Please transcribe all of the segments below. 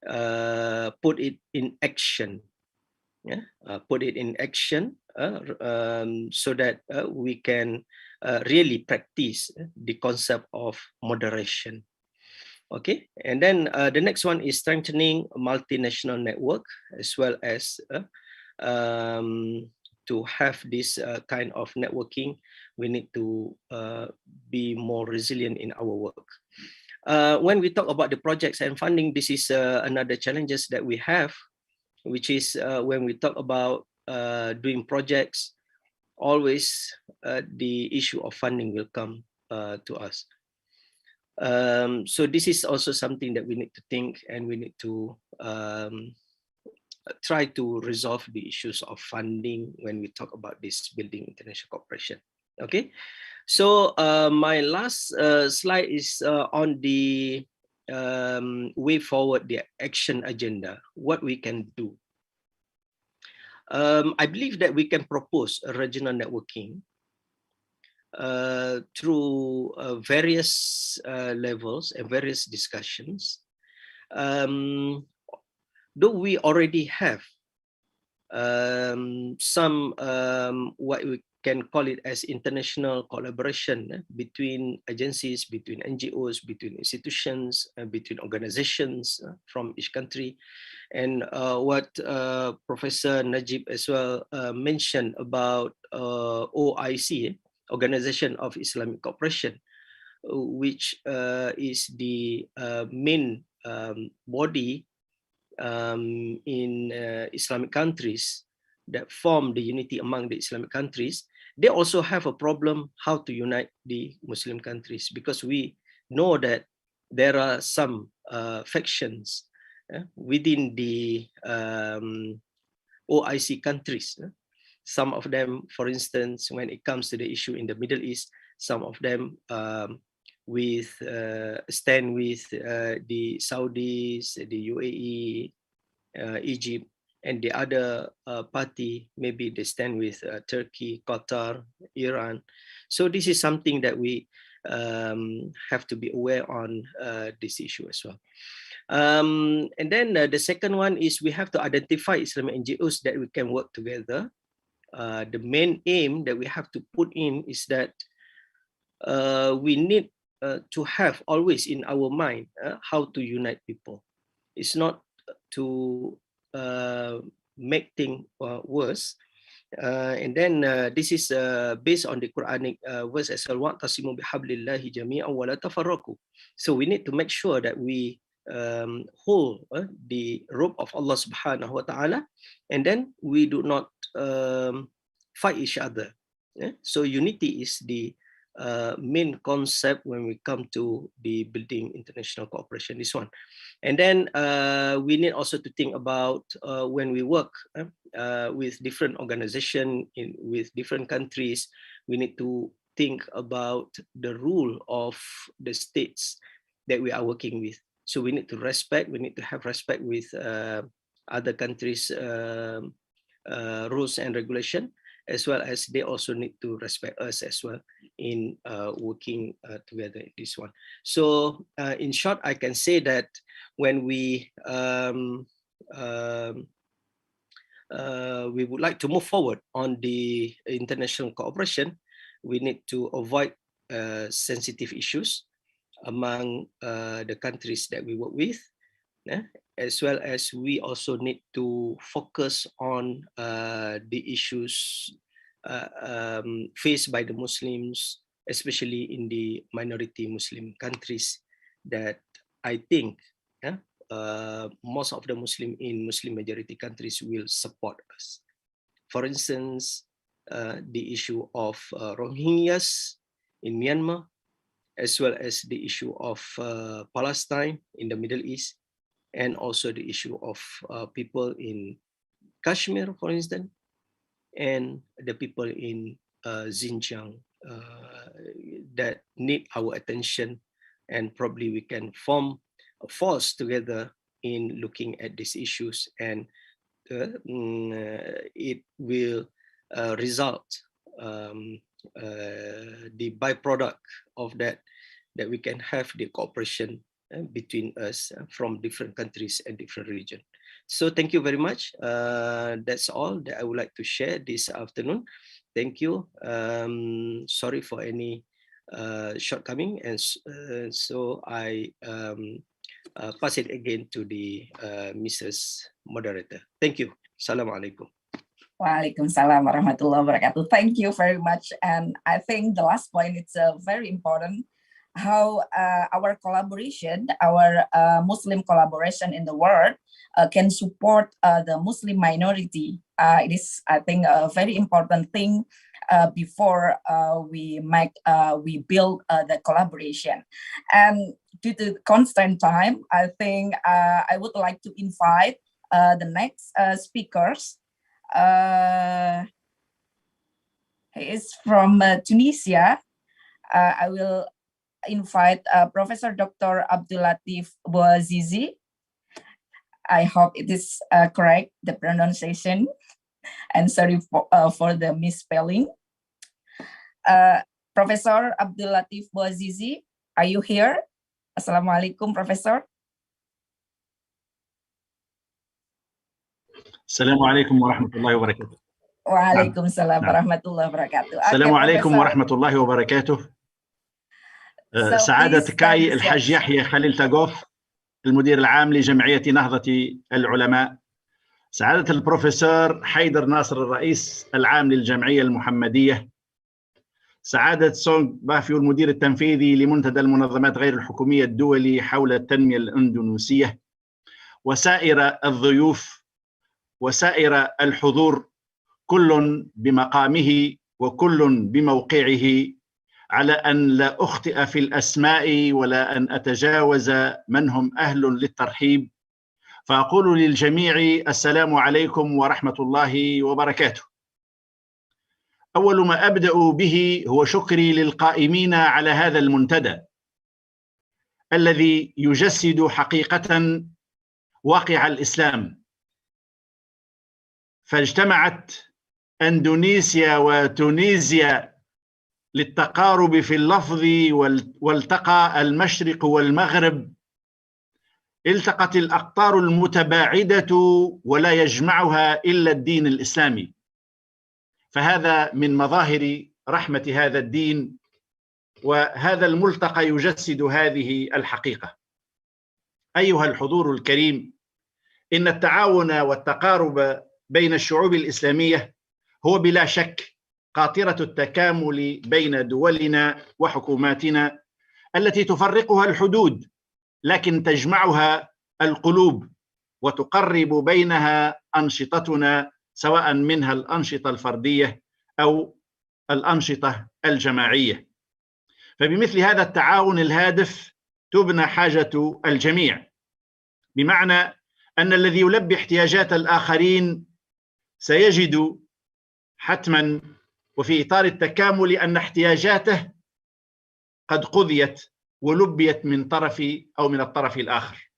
put it in action. Yeah, put it in action so that we can really practice the concept of moderation. Okay, and then the next one is strengthening multinational network, as well as to have this kind of networking. We need to be more resilient in our work. When we talk about the projects and funding, this is another challenges that we have, which is when we talk about doing projects, always the issue of funding will come to us. So this is also something that we need to think, and we need to try to resolve the issues of funding when we talk about this building international cooperation. Okay, so my last slide is on the way forward, the action agenda, what we can do. I believe that we can propose a regional networking through various levels and various discussions. Though we already have some what we can call it as international collaboration between agencies, between NGOs, between institutions, between organizations from each country. And what Professor Najib as well mentioned about OIC, Organization of Islamic Cooperation, which is the main body in Islamic countries that form the unity among the Islamic countries. They also have a problem how to unite the Muslim countries, because we know that there are some factions within the OIC countries. Some of them, for instance, when it comes to the issue in the Middle East, some of them stand with the Saudis, the UAE, Egypt, and the other party, maybe they stand with Turkey, Qatar, Iran. So this is something that we have to be aware on this issue as well. And then the second one is we have to identify Islamic NGOs that we can work together. The main aim that we have to put in is that we need to have always in our mind how to unite people. It's not to make things worse. And then this is based on the Quranic verse as well. وَاعْتَصِمُوا بِحَبْلِ اللَّهِ جَمِيعًا وَلَا تَفَرَّقُوا. So we need to make sure that we hold the rope of Allah subhanahu wa ta'ala, and then we do not fight each other. So unity is the main concept when we come to the building international cooperation, this one. And then we need also to think about when we work with different organizations with different countries, we need to think about the rule of the states that we are working with. So we need to have respect with other countries' rules and regulation, as well as they also need to respect us as well in working together in this one. So in short, I can say that when we would like to move forward on the international cooperation, we need to avoid sensitive issues among the countries that we work with, as well as we also need to focus on the issues faced by the Muslims, especially in the minority Muslim countries that I think most of the Muslim in Muslim majority countries will support us. For instance, the issue of Rohingyas in Myanmar, as well as the issue of Palestine in the Middle East, and also the issue of people in Kashmir, for instance, and the people in Xinjiang that need our attention, and probably we can form a force together in looking at these issues, and it will result the byproduct of that we can have the cooperation between us from different countries and different regions. So thank you very much. That's all that I would like to share this afternoon. Thank you. Sorry for any shortcoming, and so I pass it again to the Mrs. Moderator. Thank you. Assalamualaikum. Waalaikumsalam warahmatullahi wabarakatuh. Thank you very much. And I think the last point, it's very important how our collaboration, our Muslim collaboration in the world can support the Muslim minority. It is, I think, a very important thing before we build the collaboration. And due to constant time, I think I would like to invite the next speakers. He is from Tunisia. I will invite Professor Dr. Abdul Latif Bouazizi. I hope it is correct, the pronunciation, and sorry for the misspelling. Professor Abdul Latif Bouazizi, are you here? Assalamualaikum, Professor. Assalamualaikum warahmatullahi wabarakatuh. Waalaikumsalam warahmatullahi wabarakatuh. Assalamualaikum warahmatullahi wabarakatuh. سعادة كاي الحاج يحيى خليل تاغوف المدير العام لجمعية نهضة العلماء. سعادة البروفيسور حيدر ناصر الرئيس العام للجمعية المحمدية. سعادة سونغ بافيو المدير التنفيذي لمنتدى المنظمات غير الحكومية الدولي حول التنمية الإندونيسية. وسائر الضيوف وسائر الحضور، كل بمقامه وكل بموقعه، على أن لا أخطئ في الأسماء ولا أن أتجاوز من هم أهل للترحيب، فأقول للجميع السلام عليكم ورحمة الله وبركاته. أول ما أبدأ به هو شكري للقائمين على هذا المنتدى الذي يجسد حقيقة واقع الإسلام. فاجتمعت أندونيسيا وتونيزيا للتقارب في اللفظ، والتقى المشرق والمغرب، التقت الأقطار المتباعدة ولا يجمعها إلا الدين الإسلامي. فهذا من مظاهر رحمة هذا الدين، وهذا الملتقى يجسد هذه الحقيقة. أيها الحضور الكريم، إن التعاون والتقارب بين الشعوب الإسلامية هو بلا شك قاطرة التكامل بين دولنا وحكوماتنا التي تفرقها الحدود، لكن تجمعها القلوب وتقرب بينها أنشطتنا، سواء منها الأنشطة الفردية أو الأنشطة الجماعية. فبمثل هذا التعاون الهادف تبنى حاجة الجميع، بمعنى أن الذي يلبي احتياجات الآخرين سيجد حتما وفي إطار التكامل أن احتياجاته قد قضيت ولبيت من طرف أو من الطرف الآخر.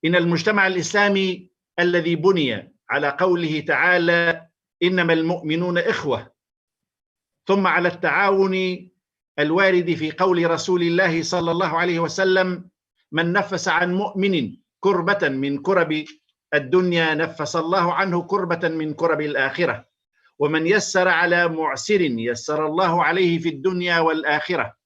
إن المجتمع الإسلامي الذي بني على قوله تعالى إنما المؤمنون إخوة، ثم على التعاون الوارد في قول رسول الله صلى الله عليه وسلم من نفس عن مؤمن كربة من كرب الدنيا نفس الله عنه كربة من كرب الآخرة، ومن يسر على معسر يسر الله عليه في الدنيا والآخرة،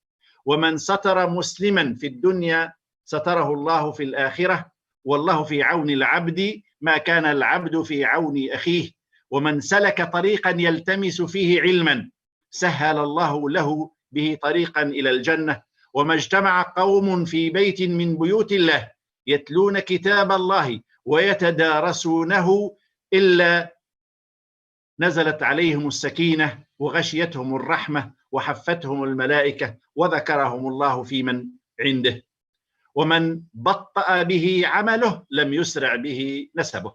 ومن ستر مسلما في الدنيا ستره الله في الآخرة، والله في عون العبد ما كان العبد في عون أخيه، ومن سلك طريقا يلتمس فيه علما سهل الله له به طريقا إلى الجنة، وما اجتمع قوم في بيت من بيوت الله يتلون كتاب الله ويتدارسونه إلا نزلت عليهم السكينة وغشيتهم الرحمة وحفتهم الملائكة وذكرهم الله في من عنده، ومن بطأ به عمله لم يسرع به نسبه.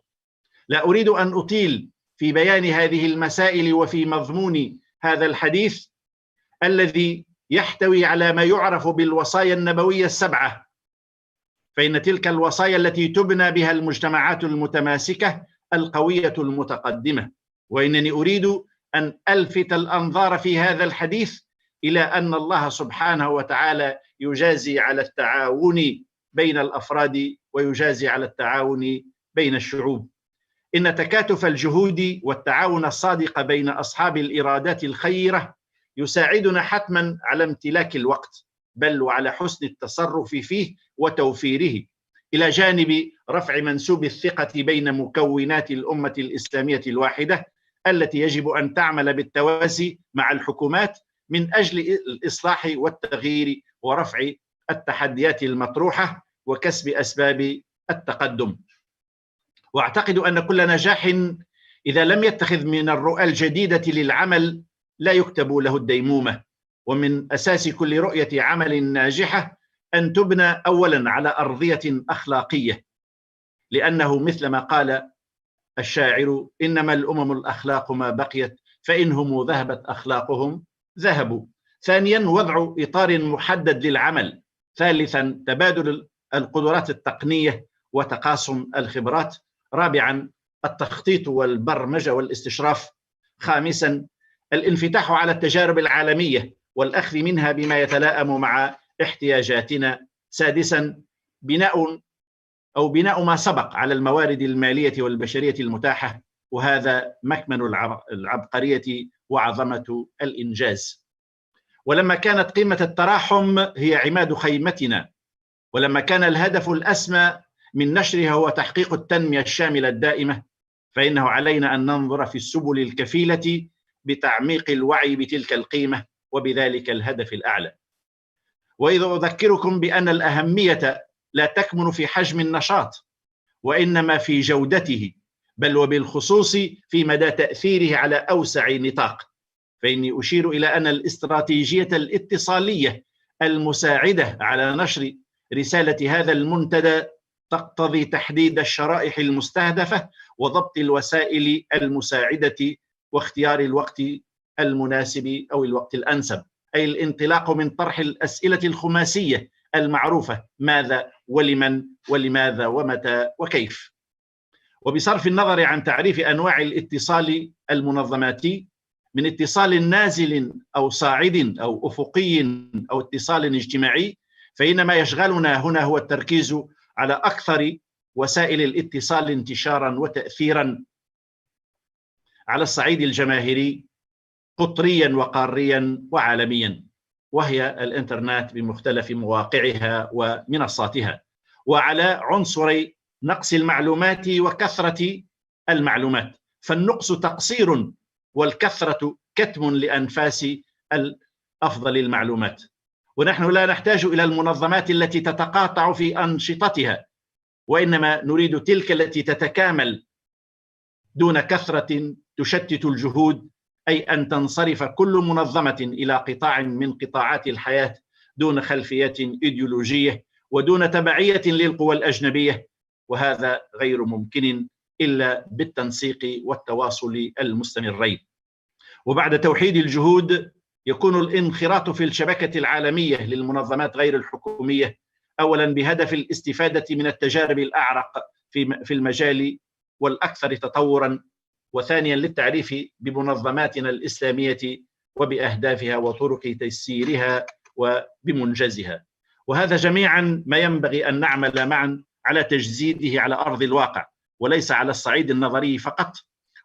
لا أريد أن أطيل في بيان هذه المسائل وفي مضمون هذا الحديث الذي يحتوي على ما يعرف بالوصايا النبوية السبعة، فإن تلك الوصايا التي تبنى بها المجتمعات المتماسكة القوية المتقدمة. وإنني أريد أن ألفت الأنظار في هذا الحديث إلى أن الله سبحانه وتعالى يجازي على التعاون بين الأفراد ويجازي على التعاون بين الشعوب. إن تكاتف الجهود والتعاون الصادق بين أصحاب الإرادات الخيرة يساعدنا حتما على امتلاك الوقت، بل وعلى حسن التصرف فيه وتوفيره، إلى جانب رفع منسوب الثقة بين مكونات الأمة الإسلامية الواحدة التي يجب أن تعمل بالتوازي مع الحكومات من أجل الإصلاح والتغيير ورفع التحديات المطروحة وكسب أسباب التقدم. وأعتقد أن كل نجاح إذا لم يتخذ من الرؤى الجديدة للعمل لا يكتب له الديمومة، ومن أساس كل رؤية عمل ناجحة أن تبنى أولا على أرضية أخلاقية، لأنه مثل ما قال الشاعر: إنما الأمم الأخلاق ما بقيت فإنهم ذهبت أخلاقهم ذهبوا. ثانيا، وضع إطار محدد للعمل. ثالثا، تبادل القدرات التقنية وتقاسم الخبرات. رابعا، التخطيط والبرمجة والاستشراف. خامسا، الانفتاح على التجارب العالمية والأخذ منها بما يتلائم مع احتياجاتنا. سادسا، بناء ما سبق على الموارد المالية والبشرية المتاحة، وهذا مكمن العبقرية وعظمة الإنجاز. ولما كانت قيمة التراحم هي عماد خيمتنا، ولما كان الهدف الأسمى من نشرها هو تحقيق التنمية الشاملة الدائمة، فإنه علينا أن ننظر في السبل الكفيلة بتعميق الوعي بتلك القيمة وبذلك الهدف الأعلى. وإذا أذكركم بأن الأهمية لا تكمن في حجم النشاط، وإنما في جودته، بل وبالخصوص في مدى تأثيره على أوسع نطاق، فإني أشير إلى أن الاستراتيجية الاتصالية المساعدة على نشر رسالة هذا المنتدى تقتضي تحديد الشرائح المستهدفة وضبط الوسائل المساعدة واختيار الوقت المناسب أو الوقت الأنسب، أي الانطلاق من طرح الأسئلة الخماسية المعروفة: ماذا ولمن ولماذا ومتى وكيف. وبصرف النظر عن تعريف أنواع الاتصال المنظماتي من اتصال نازل أو صاعد أو أفقي أو اتصال اجتماعي، فإن ما يشغلنا هنا هو التركيز على أكثر وسائل الاتصال انتشاراً وتأثيراً على الصعيد الجماهيري قطرياً وقارياً وعالمياً، وهي الإنترنت بمختلف مواقعها ومنصاتها، وعلى عنصري نقص المعلومات وكثرة المعلومات، فالنقص تقصير والكثرة كتم لأنفاس أفضل المعلومات. ونحن لا نحتاج إلى المنظمات التي تتقاطع في أنشطتها، وإنما نريد تلك التي تتكامل دون كثرة تشتت الجهود، أي أن تنصرف كل منظمة إلى قطاع من قطاعات الحياة دون خلفية إيديولوجية ودون تبعية للقوى الأجنبية، وهذا غير ممكن إلا بالتنسيق والتواصل المستمرين. وبعد توحيد الجهود يكون الانخراط في الشبكة العالمية للمنظمات غير الحكومية أولاً بهدف الاستفادة من التجارب الأعرق في المجال والأكثر تطوراً، وثانياً للتعريف بمنظماتنا الإسلامية وبأهدافها وطرق تيسيرها وبمنجزها، وهذا جميعاً ما ينبغي أن نعمل معاً على تجسيده على أرض الواقع، وليس على الصعيد النظري فقط،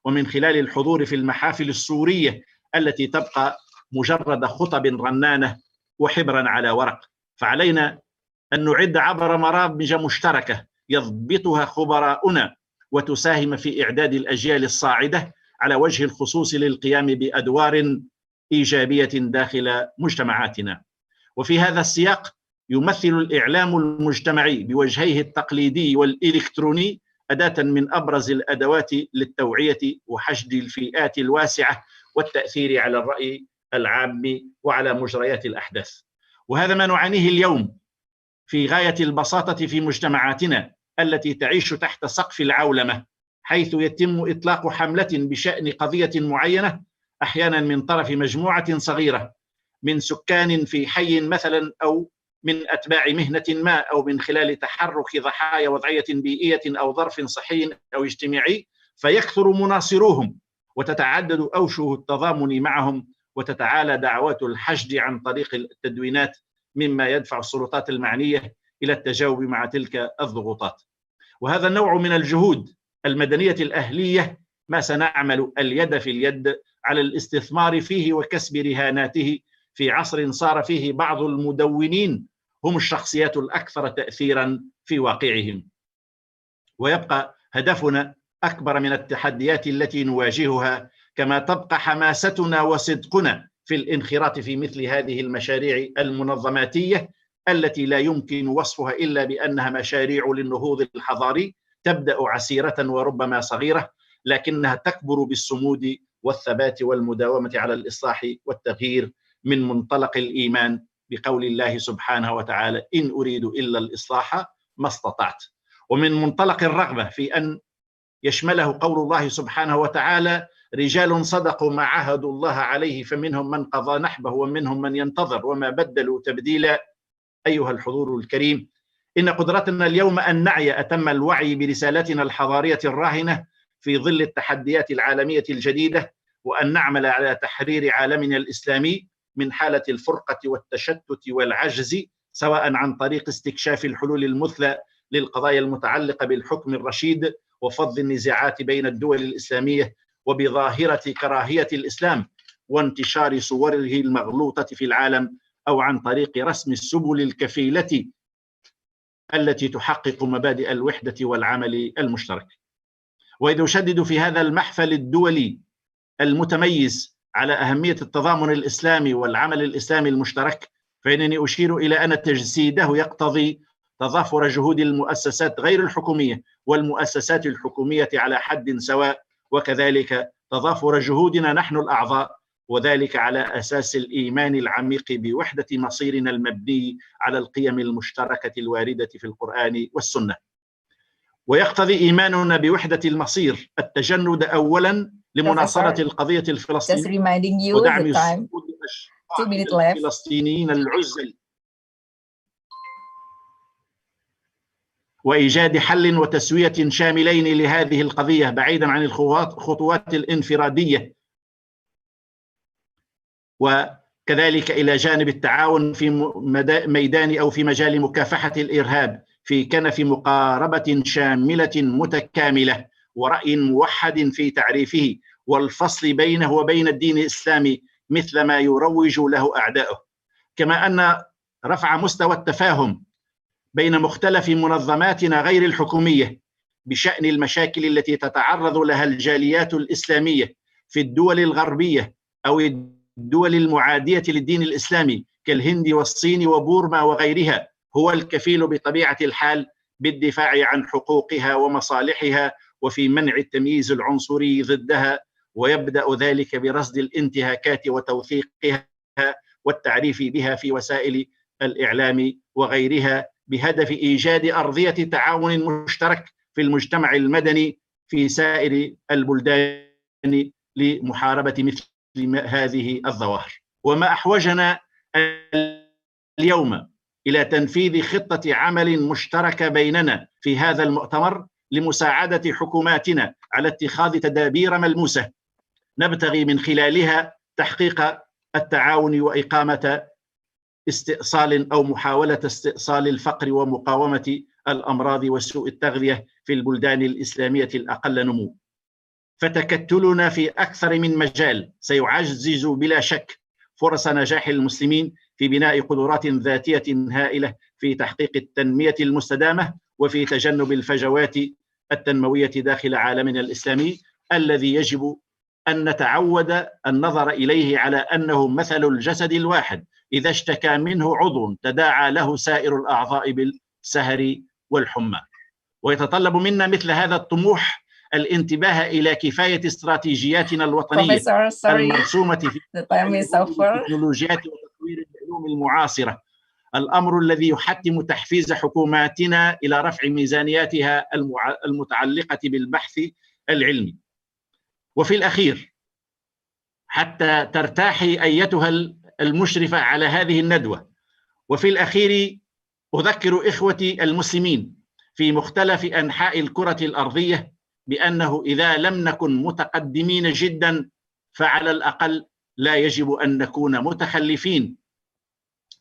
ومن خلال الحضور في المحافل السورية التي تبقى مجرد خطب رنانة وحبرا على ورق. فعلينا أن نعد عبر برامج مشتركة يضبطها خبراؤنا وتساهم في إعداد الأجيال الصاعدة على وجه الخصوص للقيام بأدوار إيجابية داخل مجتمعاتنا. وفي هذا السياق يمثل الإعلام المجتمعي بوجهيه التقليدي والإلكتروني أداة من أبرز الأدوات للتوعية وحشد الفئات الواسعة والتأثير على الرأي العام وعلى مجريات الأحداث. وهذا ما نعانيه اليوم في غاية البساطة في مجتمعاتنا التي تعيش تحت سقف العولمة، حيث يتم إطلاق حملة بشأن قضية معينة أحيانا من طرف مجموعة صغيرة من سكان في حي مثلا، أو من أتباع مهنة ما، أو من خلال تحرك ضحايا وضعية بيئية أو ظرف صحي أو اجتماعي، فيكثر مناصروهم وتتعدد أوجه التضامن معهم وتتعالى دعوات الحشد عن طريق التدوينات، مما يدفع السلطات المعنية إلى التجاوب مع تلك الضغوطات. وهذا النوع من الجهود المدنية الأهلية ما سنعمل اليد في اليد على الاستثمار فيه وكسب رهاناته في عصر صار فيه بعض المدونين هم الشخصيات الأكثر تأثيرا في واقعهم. ويبقى هدفنا أكبر من التحديات التي نواجهها، كما تبقى حماستنا وصدقنا في الانخراط في مثل هذه المشاريع المنظماتية التي لا يمكن وصفها إلا بأنها مشاريع للنهوض الحضاري، تبدأ عسيرة وربما صغيرة، لكنها تكبر بالصمود والثبات والمداومة على الإصلاح والتغيير من منطلق الإيمان بقول الله سبحانه وتعالى: إن أريد إلا الإصلاح ما استطعت، ومن منطلق الرغبة في أن يشمله قول الله سبحانه وتعالى: رجال صدقوا ما عاهدوا الله عليه فمنهم من قضى نحبه ومنهم من ينتظر وما بدلوا تبديلا. أيها الحضور الكريم، إن قدرتنا اليوم أن نعي أتم الوعي برسالتنا الحضارية الراهنة في ظل التحديات العالمية الجديدة، وأن نعمل على تحرير عالمنا الإسلامي من حالة الفرقة والتشتت والعجز، سواء عن طريق استكشاف الحلول المثلى للقضايا المتعلقة بالحكم الرشيد وفض النزاعات بين الدول الإسلامية وبظاهرة كراهية الإسلام وانتشار صوره المغلوطة في العالم، أو عن طريق رسم السبل الكفيلة التي تحقق مبادئ الوحدة والعمل المشترك. وإذ أشدد في هذا المحفل الدولي المتميز على أهمية التضامن الإسلامي والعمل الإسلامي المشترك، فإنني أشير إلى أن تجسيده يقتضي تضافر جهود المؤسسات غير الحكومية والمؤسسات الحكومية على حد سواء، وكذلك تضافر جهودنا نحن الأعضاء، وذلك على أساس الإيمان العميق بوحدة مصيرنا المبني على القيم المشتركة الواردة في القرآن والسنة. ويقتضي إيماننا بوحدة المصير التجند أولا لمناصرة القضية الفلسطينية ودعم الفلسطينيين العزل وإيجاد حل وتسوية شاملين لهذه القضية بعيدا عن الخطوات الانفرادية، وكذلك إلى جانب التعاون في ميدان أو في مجال مكافحة الإرهاب في كنف مقاربة شاملة متكاملة ورأي موحد في تعريفه والفصل بينه وبين الدين الإسلامي مثل ما يروج له أعداؤه، كما أن رفع مستوى التفاهم بين مختلف منظماتنا غير الحكومية بشأن المشاكل التي تتعرض لها الجاليات الإسلامية في الدول الغربية أو الدول المعادية للدين الإسلامي كالهند والصين وبورما وغيرها هو الكفيل بطبيعة الحال بالدفاع عن حقوقها ومصالحها وفي منع التمييز العنصري ضدها، ويبدأ ذلك برصد الانتهاكات وتوثيقها والتعريف بها في وسائل الإعلام وغيرها بهدف إيجاد أرضية تعاون مشترك في المجتمع المدني في سائر البلدان لمحاربة مثل هذه الظواهر. وما أحوجنا اليوم إلى تنفيذ خطة عمل مشتركة بيننا في هذا المؤتمر لمساعدة حكوماتنا على اتخاذ تدابير ملموسة نبتغي من خلالها تحقيق التعاون وإقامة استئصال أو محاولة استئصال الفقر ومقاومة الأمراض وسوء التغذية في البلدان الإسلامية الأقل نمو. فتكتلنا في أكثر من مجال سيعزز بلا شك فرص نجاح المسلمين في بناء قدرات ذاتية هائلة في تحقيق التنمية المستدامة وفي تجنب الفجوات التنموية داخل عالمنا الإسلامي الذي يجب أن نتعود النظر إليه على أنه مثل الجسد الواحد، إذا اشتكى منه عضو تداعى له سائر الأعضاء بالسهر والحمى. ويتطلب منا مثل هذا الطموح الانتباه إلى كفاية استراتيجياتنا الوطنية المرسومة في التكنولوجيات وتطوير العلوم المعاصرة، الأمر الذي يحتم تحفيز حكوماتنا إلى رفع ميزانياتها المتعلقة بالبحث العلمي. وفي الأخير، حتى ترتاحي أيتها المشرفة على هذه الندوة، وفي الأخير أذكر إخوتي المسلمين في مختلف أنحاء الكرة الأرضية بأنه إذا لم نكن متقدمين جدا فعلى الأقل لا يجب أن نكون متخلفين،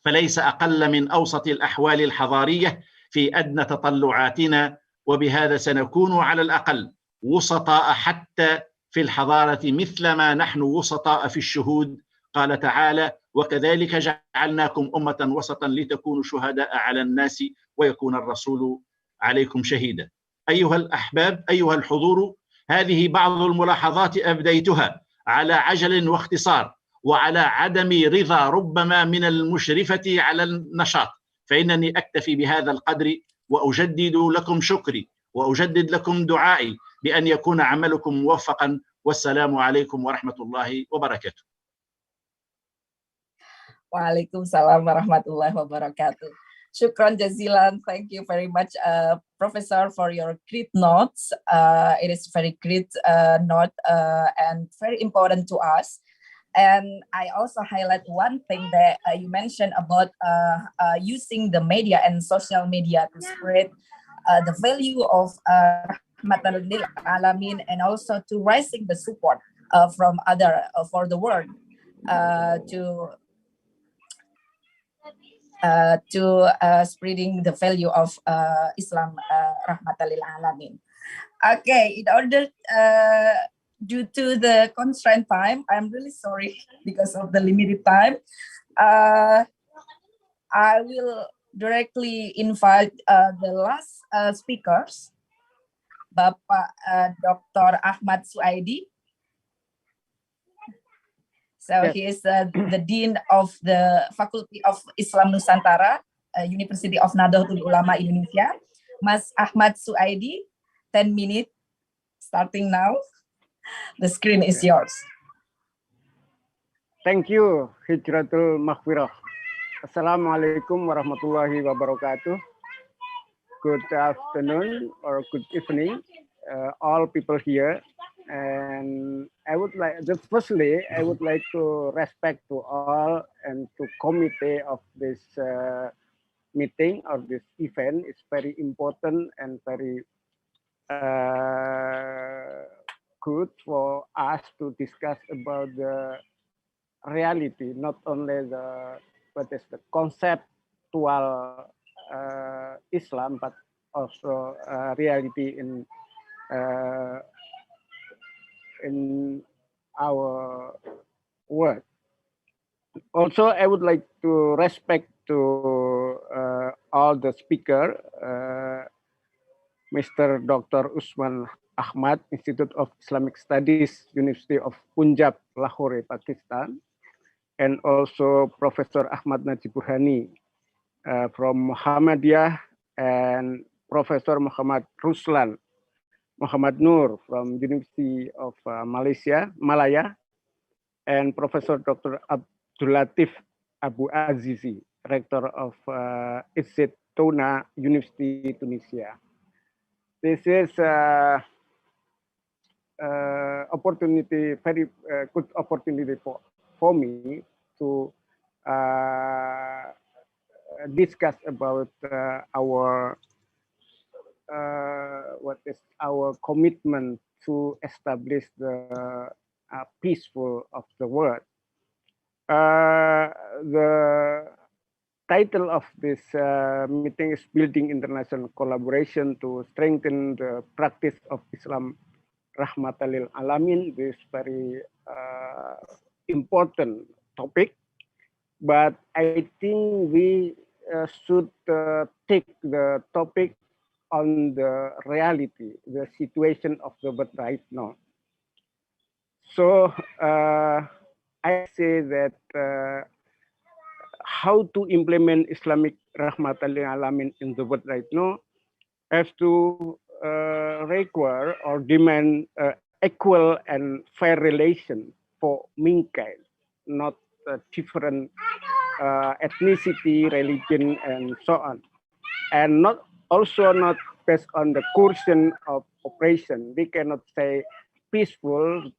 فليس أقل من أوسط الأحوال الحضارية في أدنى تطلعاتنا، وبهذا سنكون على الأقل وسطاء حتى في الحضارة مثلما نحن وسطاء في الشهود. قال تعالى: وكذلك جعلناكم أمة وسطا لتكونوا شهداء على الناس ويكون الرسول عليكم شهيدا. أيها الأحباب، أيها الحضور، هذه بعض الملاحظات أبديتها على عجل واختصار، وعلى عدم رضا ربما من المشرفة على النشاط، فإنني أكتفي بهذا القدر، وأجدد لكم شكري وأجدد لكم دعائي بأن يكون عملكم موفقا، والسلام عليكم ورحمة الله وبركاته. Waalaikumsalam warahmatullahi wabarakatuh. Shukran jazilan. Thank you very much, Professor, for your great notes. It is very great note and very important to us. And I also highlight one thing that you mentioned about using the media and social media to spread the value of Rahmatan Lil'Alamin, and also to raising the support from other for the world to spreading the value of Islam, Rahmatan Lil'Alamin. Okay, in order, due to the constraint time, I'm really sorry because of the limited time. I will directly invite the last speakers, Bapak Dr. Ahmad Suaidi. So Yes. he is the Dean of the Faculty of Islam Nusantara, University of Nahdlatul Ulama Indonesia. Mas Ahmad Suaidi, 10 minutes starting now. The screen is yours. Thank you, Hijratul Maghfirah. Assalamualaikum warahmatullahi wabarakatuh. Good afternoon or good evening, all people here. And I would like, just firstly, I would like to respect to all and to committee of this meeting or this event. It's very important and very good for us to discuss about the reality, not only the conceptual Islam, but also reality in our world. Also, I would like to respect to all the speaker, Mr. Dr. Usman Ahmad, Institute of Islamic Studies, University of Punjab, Lahore, Pakistan, and also Professor Ahmad Najib Burhani from Muhammadiyah, and Professor Muhammad Ruslan Muhammad Nur from University of Malaya, and Professor Dr. Abdul Latif Abu Azizi, Rector of Tuna University, Tunisia. This is opportunity, very good opportunity for me to discuss about our what is our commitment to establish the peaceful of the world. The title of this meeting is Building International Collaboration to Strengthen the Practice of Islam, Rahmatan Lil'Alamin. This very important topic, but I think we should take the topic on the reality, the situation of the world right now. So I say that how to implement Islamic Rahmatan Lil'Alamin in the world right now has to require or demand equal and fair relation for mankind, not different ethnicity, religion, and so on, and not based on the coercion of oppression. We cannot say peaceful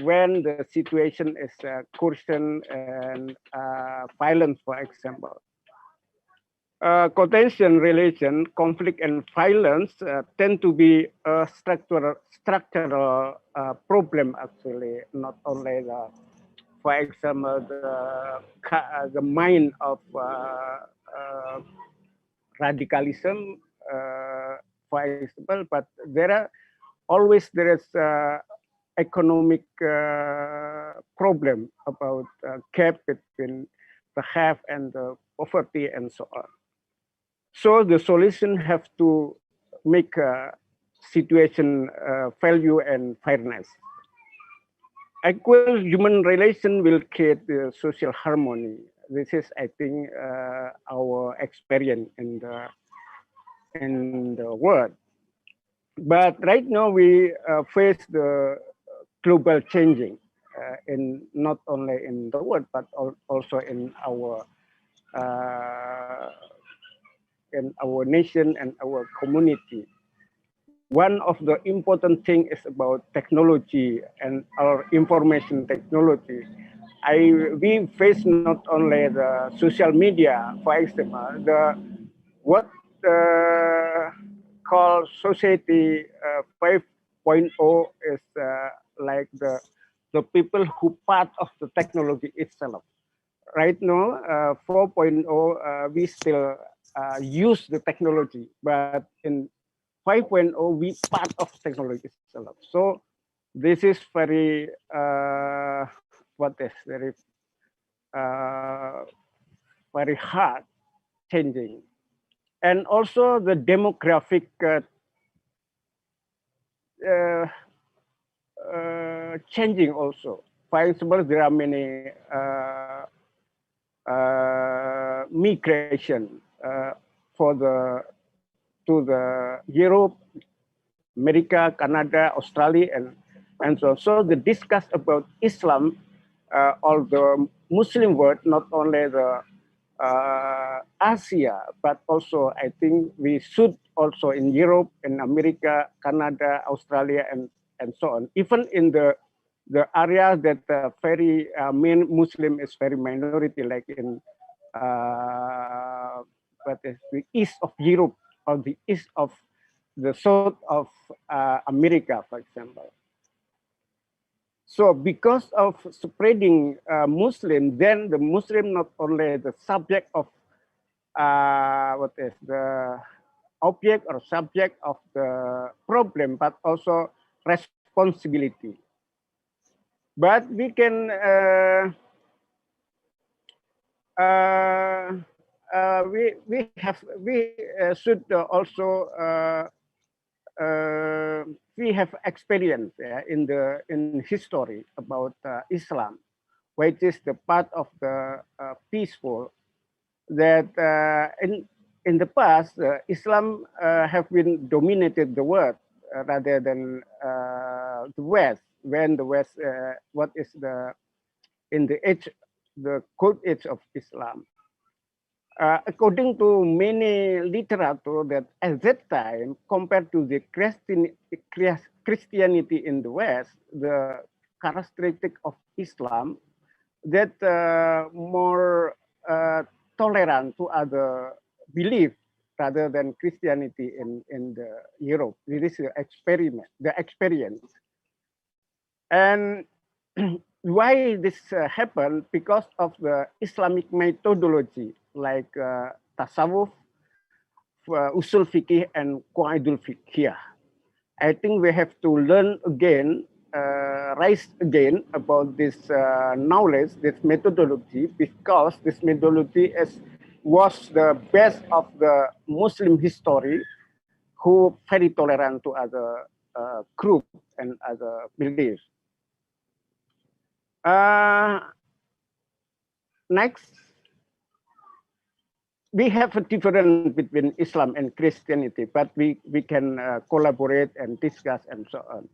when the situation is coercion and violence, for example. Contention, relation, conflict, and violence tend to be a structural problem, actually, not only the, for example, the mind of radicalism, for example, but there is economic problem about gap between the have and the poverty and so on. So the solution have to make situation value and fairness. Equal human relation will create social harmony. This is, I think, our experience in the world. But right now we face the global changing in not only in the world but also in our nation and our community. One of the important thing is about technology and our information technology. We face not only the social media, for example, what called society 5.0 is like the people who part of the technology itself. Right now, 4.0, we still use the technology, but in 5.0, we part of technology itself. So this is very, very hard changing. And also the demographic changing also. For example, there are many migration to the Europe, America, Canada, Australia, and so on. So the discuss about Islam or the Muslim world, not only the Asia, but also I think we should also in Europe, in America, Canada, Australia, and so on. Even in the area that very main Muslim is very minority, like in the east of Europe or the east of the south of America, for example. So because of spreading Muslim, then the Muslim not only the subject of the object or subject of the problem, but also responsibility. But we can should also we have experience in history about Islam, which is the part of the peaceful that in the past Islam have been dominated the world rather than the West. When the West, in the cold age of Islam. According to many literature, that at that time, compared to the Christianity in the West, the characteristic of Islam that more tolerant to other belief rather than Christianity in the Europe. This is the experience. And why this happened? Because of the Islamic methodology like tasawwuf, usul fikih, and qaidul fikih. I think we have to learn again, rise again about this knowledge, this methodology, because this methodology was the best of the Muslim history, who very tolerant to other group and other beliefs. Next, we have a difference between Islam and Christianity, but we can collaborate and discuss and so on.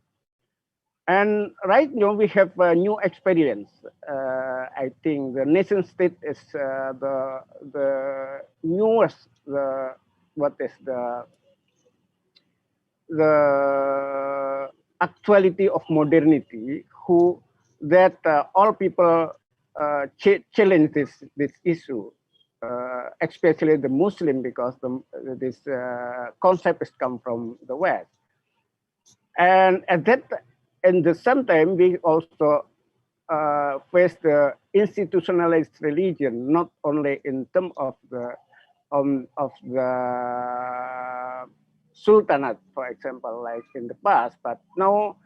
And right now we have a new experience. I think the nation state is the newest, the actuality of modernity, that all people challenge this issue, especially the Muslim, because this concept has come from the West. And at the same time, we also face the institutionalized religion, not only in terms of the of the sultanate, for example, like in the past. But now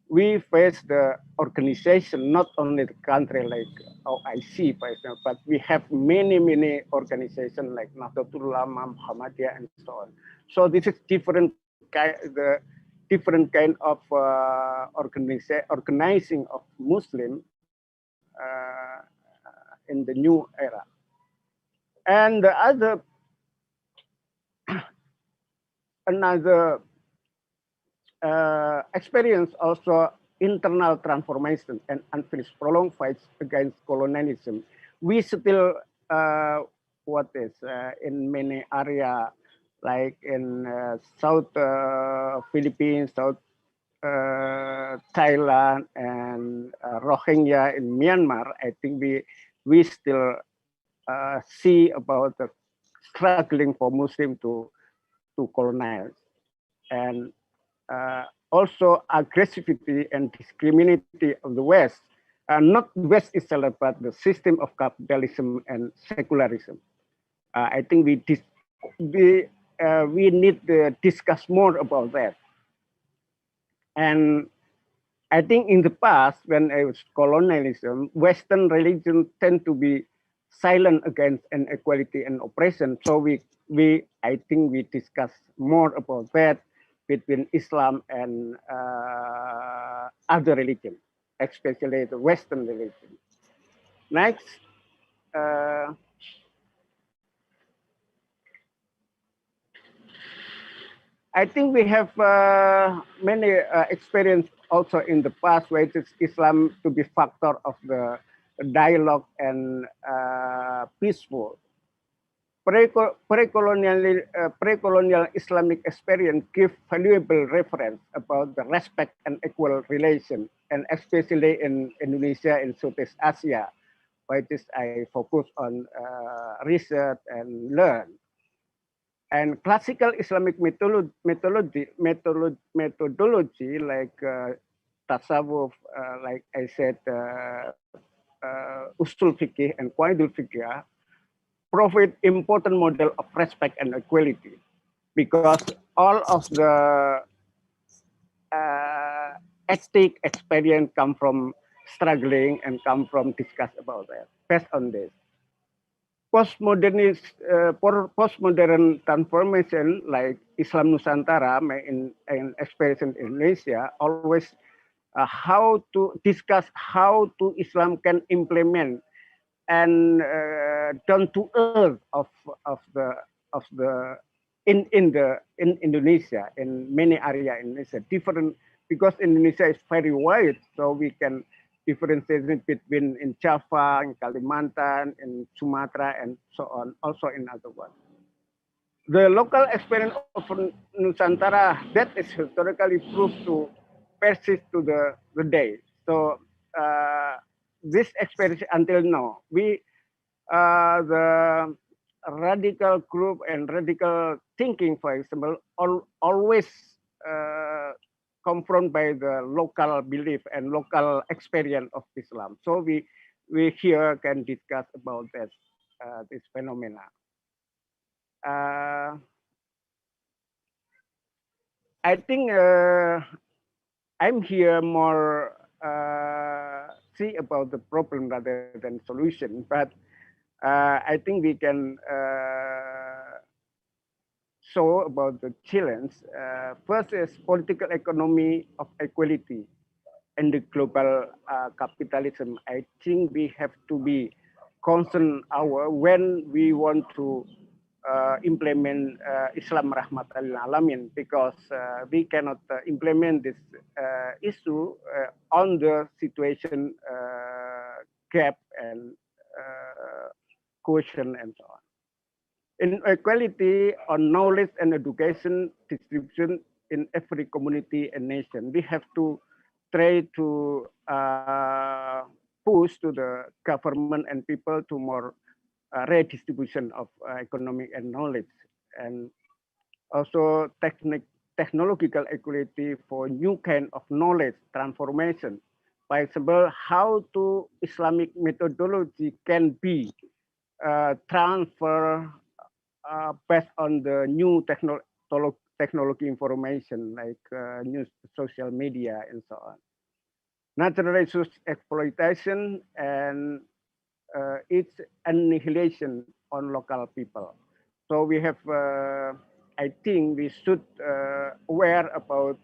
we face the organization, not only the country like OIC, for example, but we have many organizations like Nahdlatul Ulama, Muhammadiyah, and so on. So this is different kind of organizing of Muslim in the new era. And the other another experience also internal transformation and unfinished prolonged fights against colonialism. We still in many area like in South Philippines, South Thailand, and Rohingya in Myanmar. I think we still see about the struggling for Muslim to colonize, and also aggressivity and discrimination of the West, not the West itself, but the system of capitalism and secularism. I think we need to discuss more about that. And I think in the past, when it was colonialism, Western religions tend to be silent against inequality and oppression. So I think we discuss more about that between Islam and other religions, especially the Western religion. Next, I think we have many experience also in the past where Islam to be factor of the dialogue and peaceful. Pre-colonial Islamic experience give valuable reference about the respect and equal relation, and especially in Indonesia and Southeast Asia, where I focus on research and learn. And classical Islamic methodology like tasawwuf, like I said, usul fikih and qaidul fikih, provide important model of respect and equality, because all of the ethic experience come from struggling and come from discuss about that. Based on this, postmodern transformation like Islam Nusantara in experience in Indonesia always how to discuss how to Islam can implement and down to earth of in Indonesia, in many area in Indonesia, different, because Indonesia is very wide, so we can differentiate between in Java, in Kalimantan, in Sumatra, and so on, also in other ones. The local experience of Nusantara that is historically proved to persist to the day. So this experience until now, the radical group and radical thinking, for example, always confronted by the local belief and local experience of Islam. So we here can discuss about that this phenomena. I think I'm here more see about the problem rather than solution, but I think we can show about the challenge. First is political economy of equality and the global capitalism. I think we have to be concerned when we want to implement Islam Rahmatan Lil'Alamin, because we cannot implement this issue on the situation gap and quotient and so on. Inequality on knowledge and education distribution in every community and nation. We have to try to push to the government and people to more redistribution of economic and knowledge, and also technological equality for new kind of knowledge transformation. For example, how to Islamic methodology can be transfer based on the new technology information like new social media and so on. Natural resource exploitation and its annihilation on local people. So we have, I think we should aware about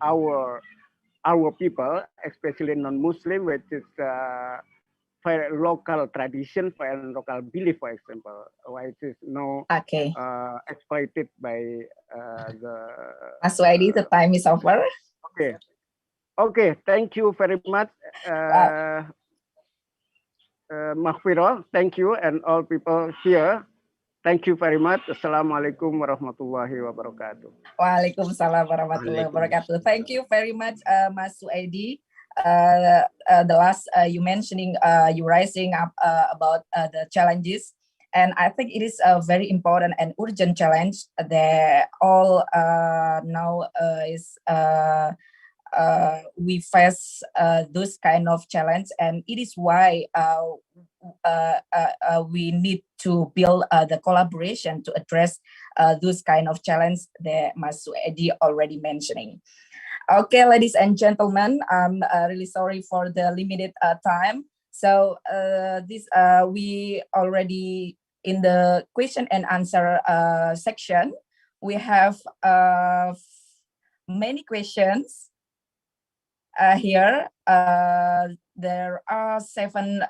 our people, especially non-Muslim, which is very local tradition and local belief, for example, which is now Okay. exploited by the. Mas Suhaidi, the time is over. Okay. Okay. Thank you very much. Mahfiro, thank you, and all people here. Thank you very much. Assalamualaikum warahmatullahi wabarakatuh. Waalaikumsalam warahmatullahi wabarakatuh. Thank you very much, Mas Suhaidi. The last you mentioning, you rising up about the challenges, and I think it is a very important and urgent challenge that all now is. We face those kind of challenge, and it is why we need to build the collaboration to address those kind of challenge that Mas Suhaidi already mentioning. Okay, ladies and gentlemen, I'm really sorry for the limited time. So this we already in the question and answer section. We have many questions. Here, there are 7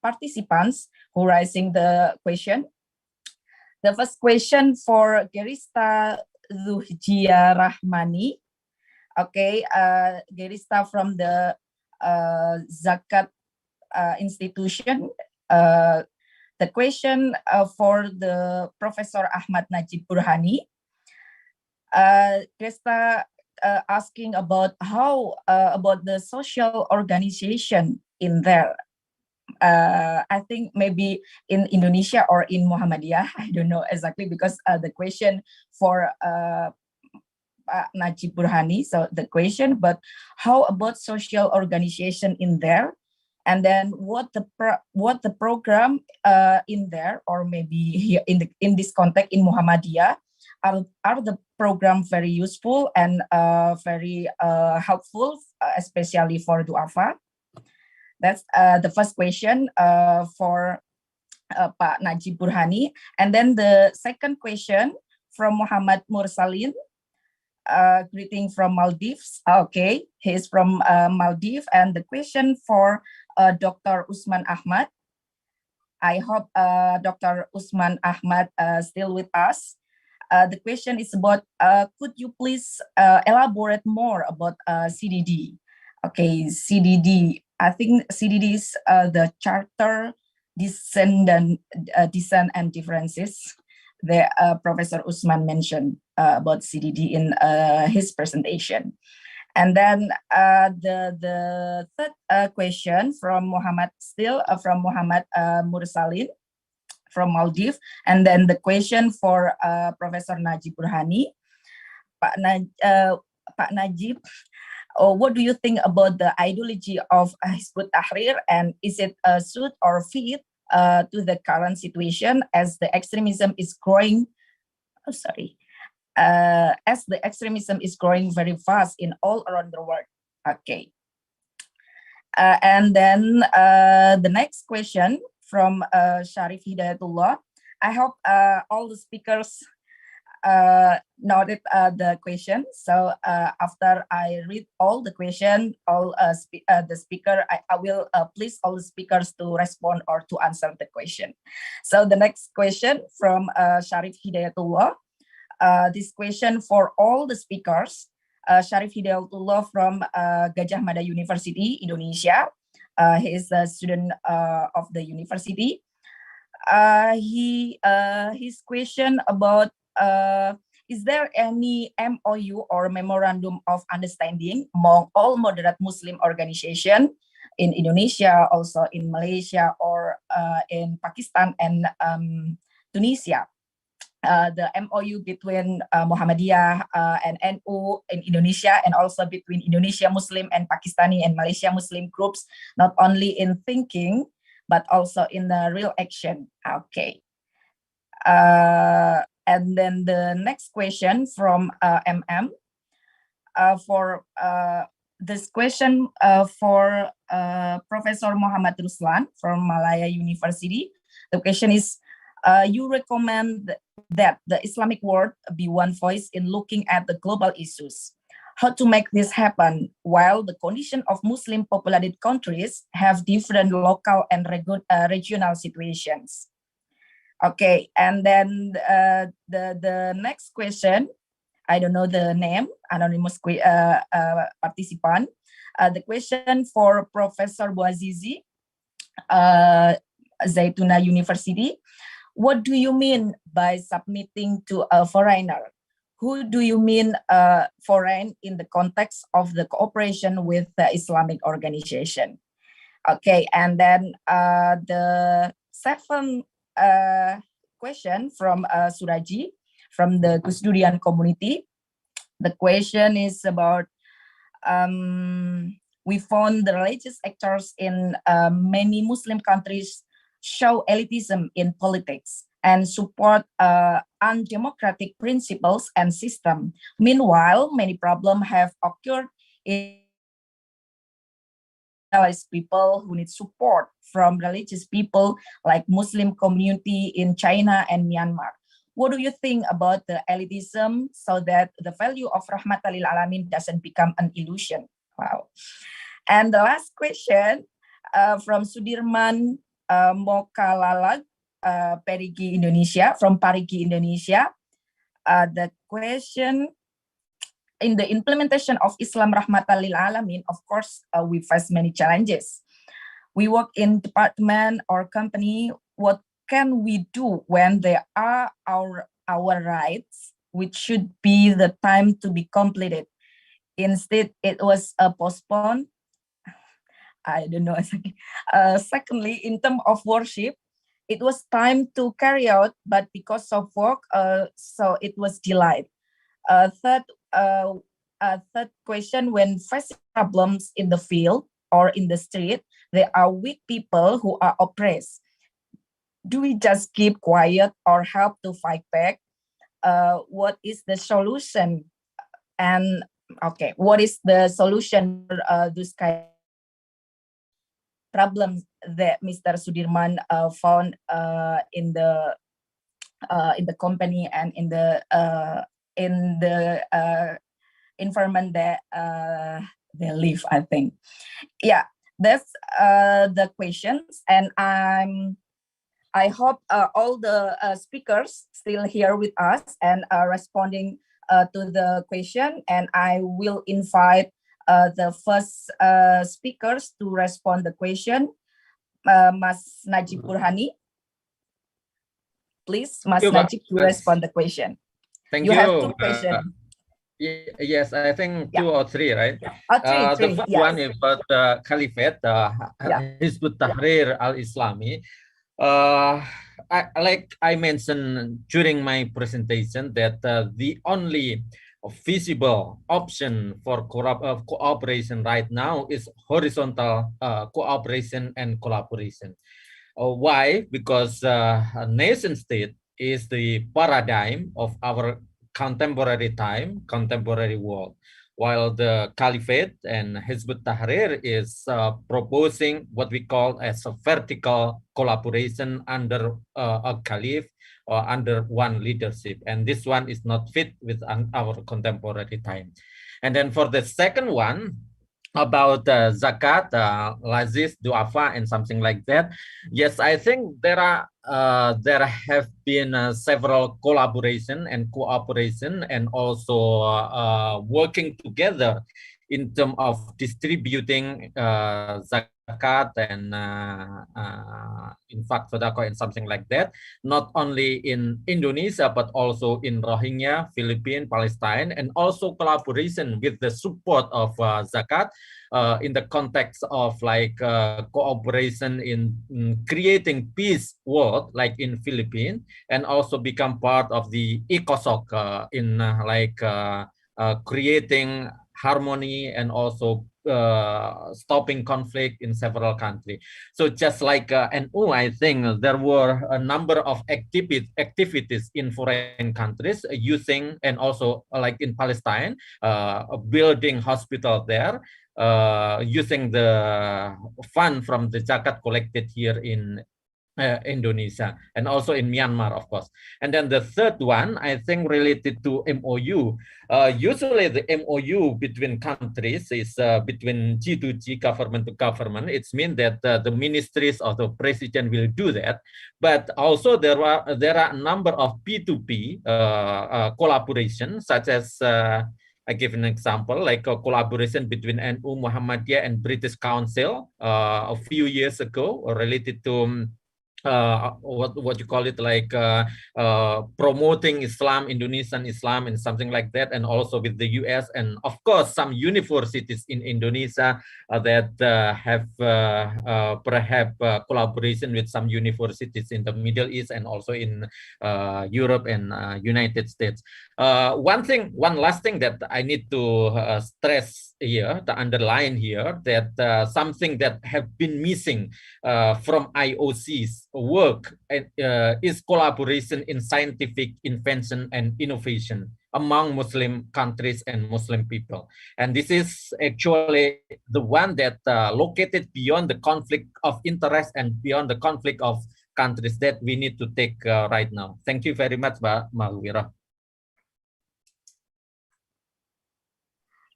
participants who raising the question. The first question for Gerista Zuhjia Rahmani. Okay, Gerista from the Zakat institution. The question for the Professor Ahmad Najib Burhani. Gerista asking about how about the social organization in there. I think maybe in Indonesia or in Muhammadiyah, I don't know exactly, because the question for Najib Burhani, so the question, but how about social organization in there, and then what the program in there, or maybe here in this context in Muhammadiyah, are the program very useful and very helpful, especially for duafa? That's the first question for Pak Najib Burhani. And then the second question from Muhammad Mursalin, greeting from Maldives. Okay, he's from Maldives. And the question for Dr. Usman Ahmad. I hope Dr. Usman Ahmad still with us. The question is about, could you please elaborate more about CDD? Okay, CDD. I think CDD is the Charter Dissent and Differences that Professor Usman mentioned about CDD in his presentation. And then the third question from Muhammad, still from Muhammad Mursalin from Maldives. And then the question for Professor Najib Burhani. Pak Najib, what do you think about the ideology of Hizbut Tahrir, and is it suit or fit to the current situation as the extremism is growing? As the extremism is growing very fast in all around the world. Okay. And then the next question from Sharif Hidayatullah. I hope all the speakers noted the question. So after I read all the question, all the speaker, I will please all the speakers to respond or to answer the question. So the next question from Sharif Hidayatullah. This question for all the speakers. Sharif Hidayatullah from Gajah Mada University, Indonesia. He is a student of the university. His question about, is there any MOU or Memorandum of Understanding among all moderate Muslim organizations in Indonesia, also in Malaysia, or in Pakistan and Tunisia? The MOU between Muhammadiyah and NU in Indonesia, and also between Indonesia Muslim and Pakistani and Malaysia Muslim groups, not only in thinking, but also in the real action. Okay. And then the next question from MM for this question for Professor Muhammad Ruslan from Malaya University. The question is, you recommend that the Islamic world be one voice in looking at the global issues. How to make this happen while the condition of Muslim populated countries have different local and regional situations? Okay, and then the next question, I don't know the name, anonymous participant. The question for Professor Bouazizi, Zaytuna University. What do you mean by submitting to a foreigner? Who do you mean foreign in the context of the cooperation with the Islamic organization? Okay, and then the seventh question from Suraji from the Gus Durian community. The question is about, we found the religious actors in many Muslim countries show elitism in politics and support undemocratic principles and system. Meanwhile, many problems have occurred in people who need support from religious people like Muslim community in China and Myanmar. What do you think about the elitism so that the value of Rahmatan Lil'Alamin doesn't become an illusion? Wow. And the last question from Sudirman Mokalalag, Parigi, Indonesia, from Parigi, Indonesia. The question, in the implementation of Islam Rahmatan Lil'Alamin, of course, we face many challenges. We work in department or company. What can we do when there are our rights, which should be the time to be completed? Instead, it was postponed. I don't know. Secondly, in terms of worship, it was time to carry out, but because of work, so it was delayed. Third question, when facing problems in the field or in the street, there are weak people who are oppressed. Do we just keep quiet or help to fight back? What is the solution? And okay, what is the solution for those kind of problems that Mr. Sudirman found in the company and in the environment that they live? I think, yeah, that's the questions, and I hope all the speakers still here with us and are responding to the question, and I will invite the first speakers to respond the question. Mas Najib Burhani, please, Mas Najib, to respond the question. Thank you you. Have two questions. Yes, I think two or three, right? Three, the first yes. one is about the Caliphate, Hizbut Tahrir al-Islami. Like I mentioned during my presentation, that the only feasible option for cooperation right now is horizontal cooperation and collaboration. Why? Because a nation state is the paradigm of our contemporary time, contemporary world, while the Caliphate and Hizbut Tahrir is proposing what we call as a vertical collaboration under a caliph or under one leadership. And this one is not fit with our contemporary time. And then for the second one, about zakat, lazis, duafa, and something like that. Yes, I think there have been several collaboration and cooperation, and also working together in terms of distributing zakat and infak, sedekah, and something like that, not only in Indonesia but also in Rohingya, Philippines, Palestine, and also collaboration with the support of zakat in the context of like cooperation in creating peace world, like in Philippines, and also become part of the ECOSOC in creating harmony and also stopping conflict in several countries. So just like NU, I think there were a number of activities in foreign countries using, and also like in Palestine, building hospital there, using the fund from the zakat collected here in Indonesia, and also in Myanmar, of course. And then the third one, I think, related to MOU. Usually the MOU between countries is between G2G, government to government. It means that the ministries or the president will do that. But also there are a number of P2P collaboration, such as I give an example, like a collaboration between NU, Muhammadiyah, and British Council a few years ago, related to what you call it, like promoting Islam, Indonesian Islam, and something like that, and also with the US, and of course some universities in Indonesia that have perhaps collaboration with some universities in the Middle East and also in Europe and United States. One last thing that I need to stress here, to underline here, that something that have been missing from IOC's work is collaboration in scientific invention and innovation among Muslim countries and Muslim people. And this is actually the one that located beyond the conflict of interest and beyond the conflict of countries that we need to take right now. Thank you very much, Mbak Mahwira.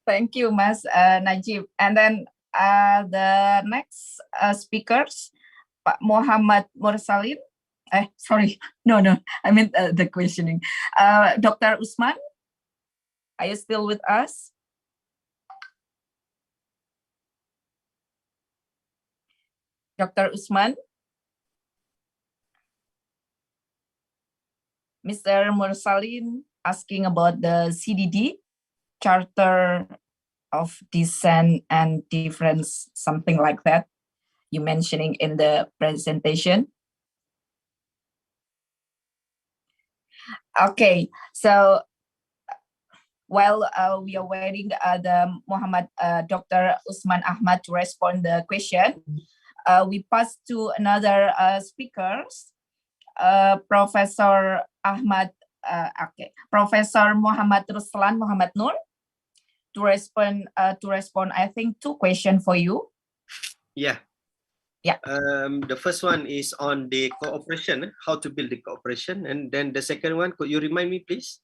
Thank you, Mas Najib. And then the next speakers, Pak Muhammad Mursalin. Sorry, no, I meant the questioning. Dr. Usman, are you still with us? Dr. Usman? Mr. Mursalin asking about the CDD, Charter of Dissent and Difference, something like that, you mentioning in the presentation. Okay, so while we are waiting the Dr. Usman Ahmad to respond the question, we pass to another speakers, Professor Ahmad, Professor Muhammad Ruslan Muhammad Nur, to respond. I think 2 questions for you. Yeah. The first one is on the cooperation, how to build the cooperation, and then the second one, could you remind me, please?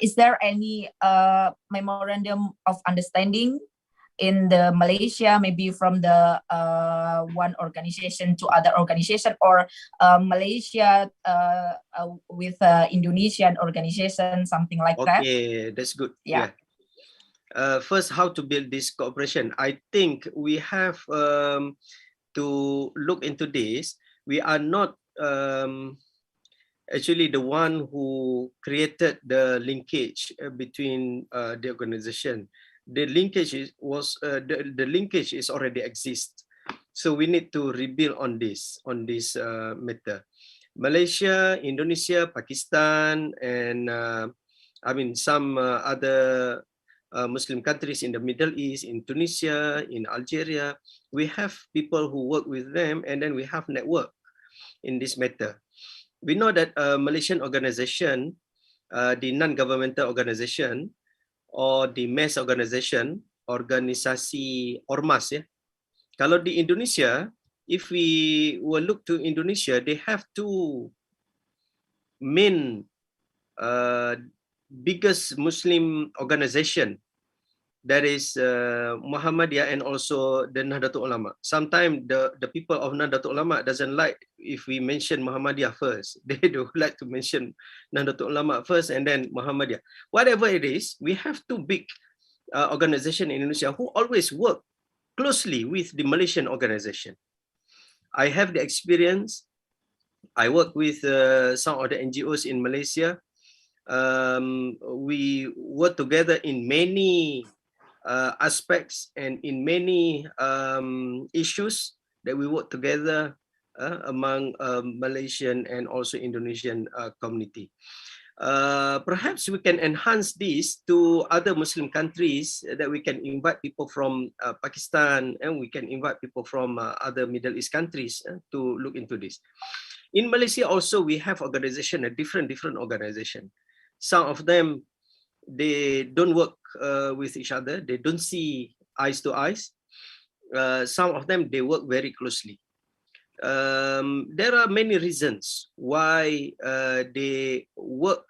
Is there any memorandum of understanding in the Malaysia, maybe from the one organization to other organization, or Malaysia with Indonesian organization, something like that? Okay, that's good. Yeah. First, how to build this cooperation. I think we have to look into this. We are not actually the one who created the linkage between the organization. The linkage the linkage is already exist. So we need to rebuild on this matter. Malaysia, Indonesia, Pakistan, and I mean some other Muslim countries in the Middle East, in Tunisia, in Algeria, we have people who work with them, and then we have network in this matter. We know that Malaysian organization, the non-governmental organization, or the mass organization, organisasi ormas, ya. Kalau di Indonesia, if we will look to Indonesia, they have 2 main biggest Muslim organization, that is Muhammadiyah and also the Nahdlatul Ulama. Sometimes the people of Nahdlatul Ulama doesn't like if we mention Muhammadiyah first. They do like to mention Nahdlatul Ulama first and then Muhammadiyah. Whatever it is, we have 2 big organizations in Indonesia who always work closely with the Malaysian organization. I have the experience. I work with some of the NGOs in Malaysia. We work together in many aspects and in many issues that we work together among Malaysian and also Indonesian community. perhaps we can enhance this to other Muslim countries, that we can invite people from Pakistan, and we can invite people from other Middle East countries to look into this. In Malaysia also, we have organization, a different organization. Some of them, they don't work with each other. They don't see eyes to eyes. Some of them, they work very closely. There are many reasons why they work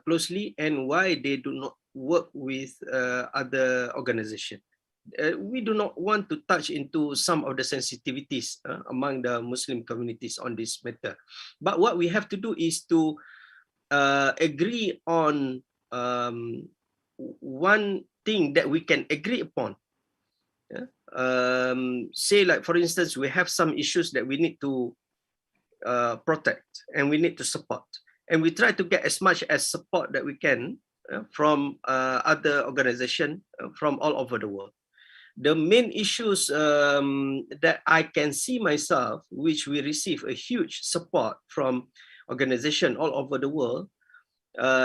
closely and why they do not work with other organizations. We do not want to touch into some of the sensitivities among the Muslim communities on this matter. But what we have to do is to agree on one thing that we can agree upon. Say, like, for instance, we have some issues that we need to protect and we need to support. And we try to get as much as support that we can from other organizations from all over the world. The main issues that I can see myself, which we receive a huge support from organizations all over the world,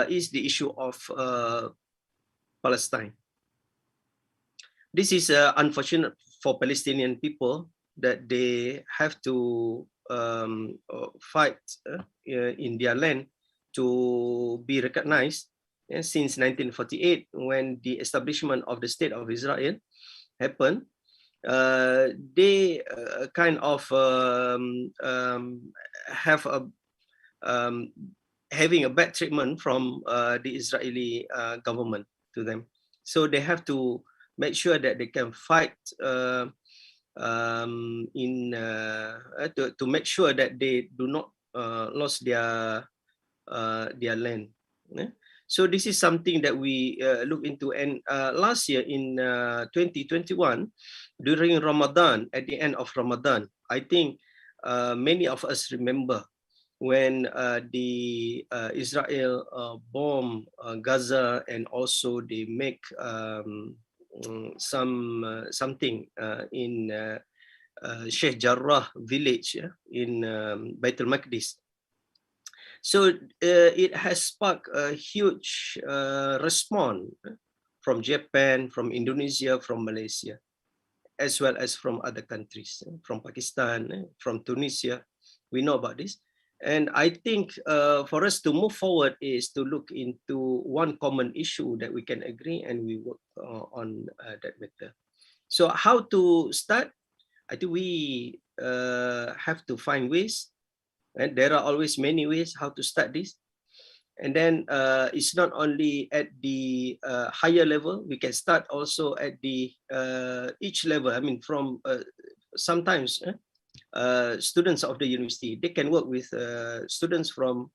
is the issue of Palestine. This is unfortunate for Palestinian people, that they have to fight in their land to be recognized since 1948, when the establishment of the State of Israel happened. They kind of have having a bad treatment from the Israeli government to them. So they have to make sure that they can fight to make sure that they do not lose their land. So this is something that we look into. And last year in 2021, during Ramadan, at the end of Ramadan, I think many of us remember when the Israel bomb Gaza, and also they make something in Sheikh Jarrah village in Baitul Maqdis. So it has sparked a huge response from Japan, from Indonesia, from Malaysia, as well as from other countries, from Pakistan, from Tunisia. We know about this. And I think for us to move forward is to look into one common issue that we can agree, and we work on that matter. So how to start? I think we have to find ways, and there are always many ways how to start this. And then it's not only at the higher level, we can start also at the each level. I mean, from sometimes students of the university, they can work with students from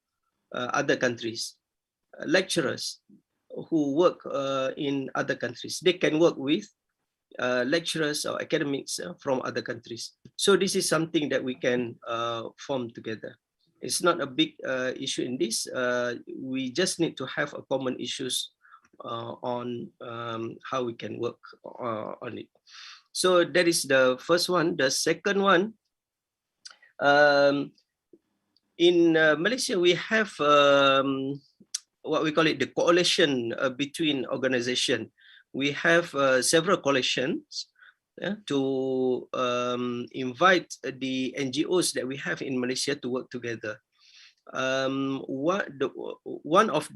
other countries, lecturers who work in other countries. They can work with lecturers or academics from other countries. So this is something that we can form together. It's not a big issue in this. We just need to have a common issues on how we can work on it. So that is the first one. The second one, in Malaysia, we have what we call it the coalition between organizations. We have several coalitions to invite the NGOs that we have in Malaysia to work together. One of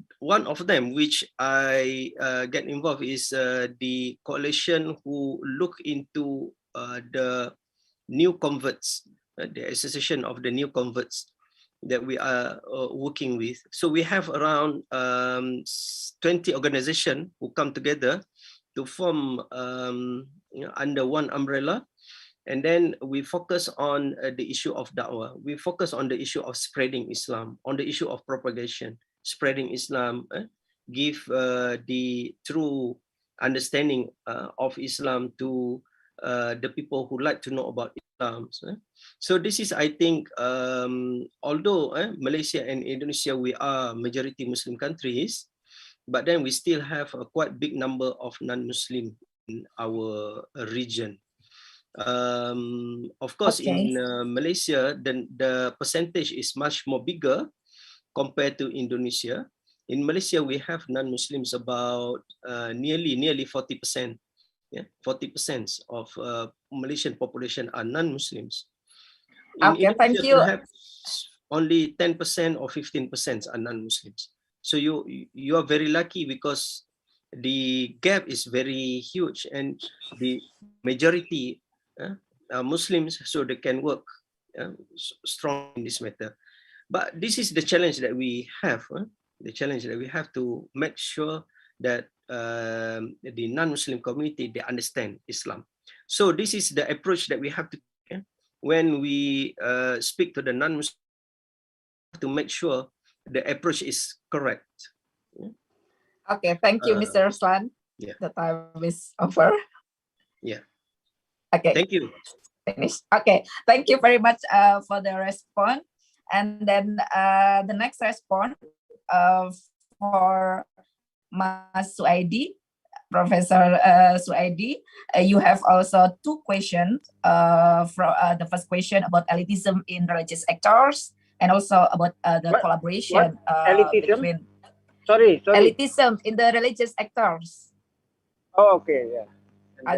them which I get involved is the coalition who look into the new converts, the association of the new converts that we are working with. So we have around 20 organizations who come together to form under one umbrella, and then we focus on the issue of da'wah. We focus on the issue of spreading Islam, on the issue of propagation, spreading Islam, give the true understanding of Islam to the people who like to know about Islam. So this is, I think, although Malaysia and Indonesia, we are majority Muslim countries, but then we still have a quite big number of non-Muslim in our region. Of course, in Malaysia, the percentage is much more bigger compared to Indonesia. In Malaysia, we have non-Muslims about nearly 40%. Yeah, 40% of Malaysian population are non-Muslims. In Okay, Indonesia, thank you. perhaps only 10% or 15% are non-Muslims. So you are very lucky because the gap is very huge, and the majority are Muslims, so they can work strong in this matter. But this is the challenge that we have. The challenge that we have to make sure that the non-Muslim community, they understand Islam. So this is the approach that we have to take when we speak to the non-Muslim, to make sure the approach is correct. Okay, thank you, Mr. Ruslan. Yeah. The time is over. Yeah. Okay. Thank you. Finish. Okay, thank you very much for the response. And then the next response for Mas Suaidi, Professor Suaidi, you have also two questions. From the first question about elitism in religious actors, and also about the collaboration elitism? between Sorry. elitism in the religious actors. Oh, okay, yeah.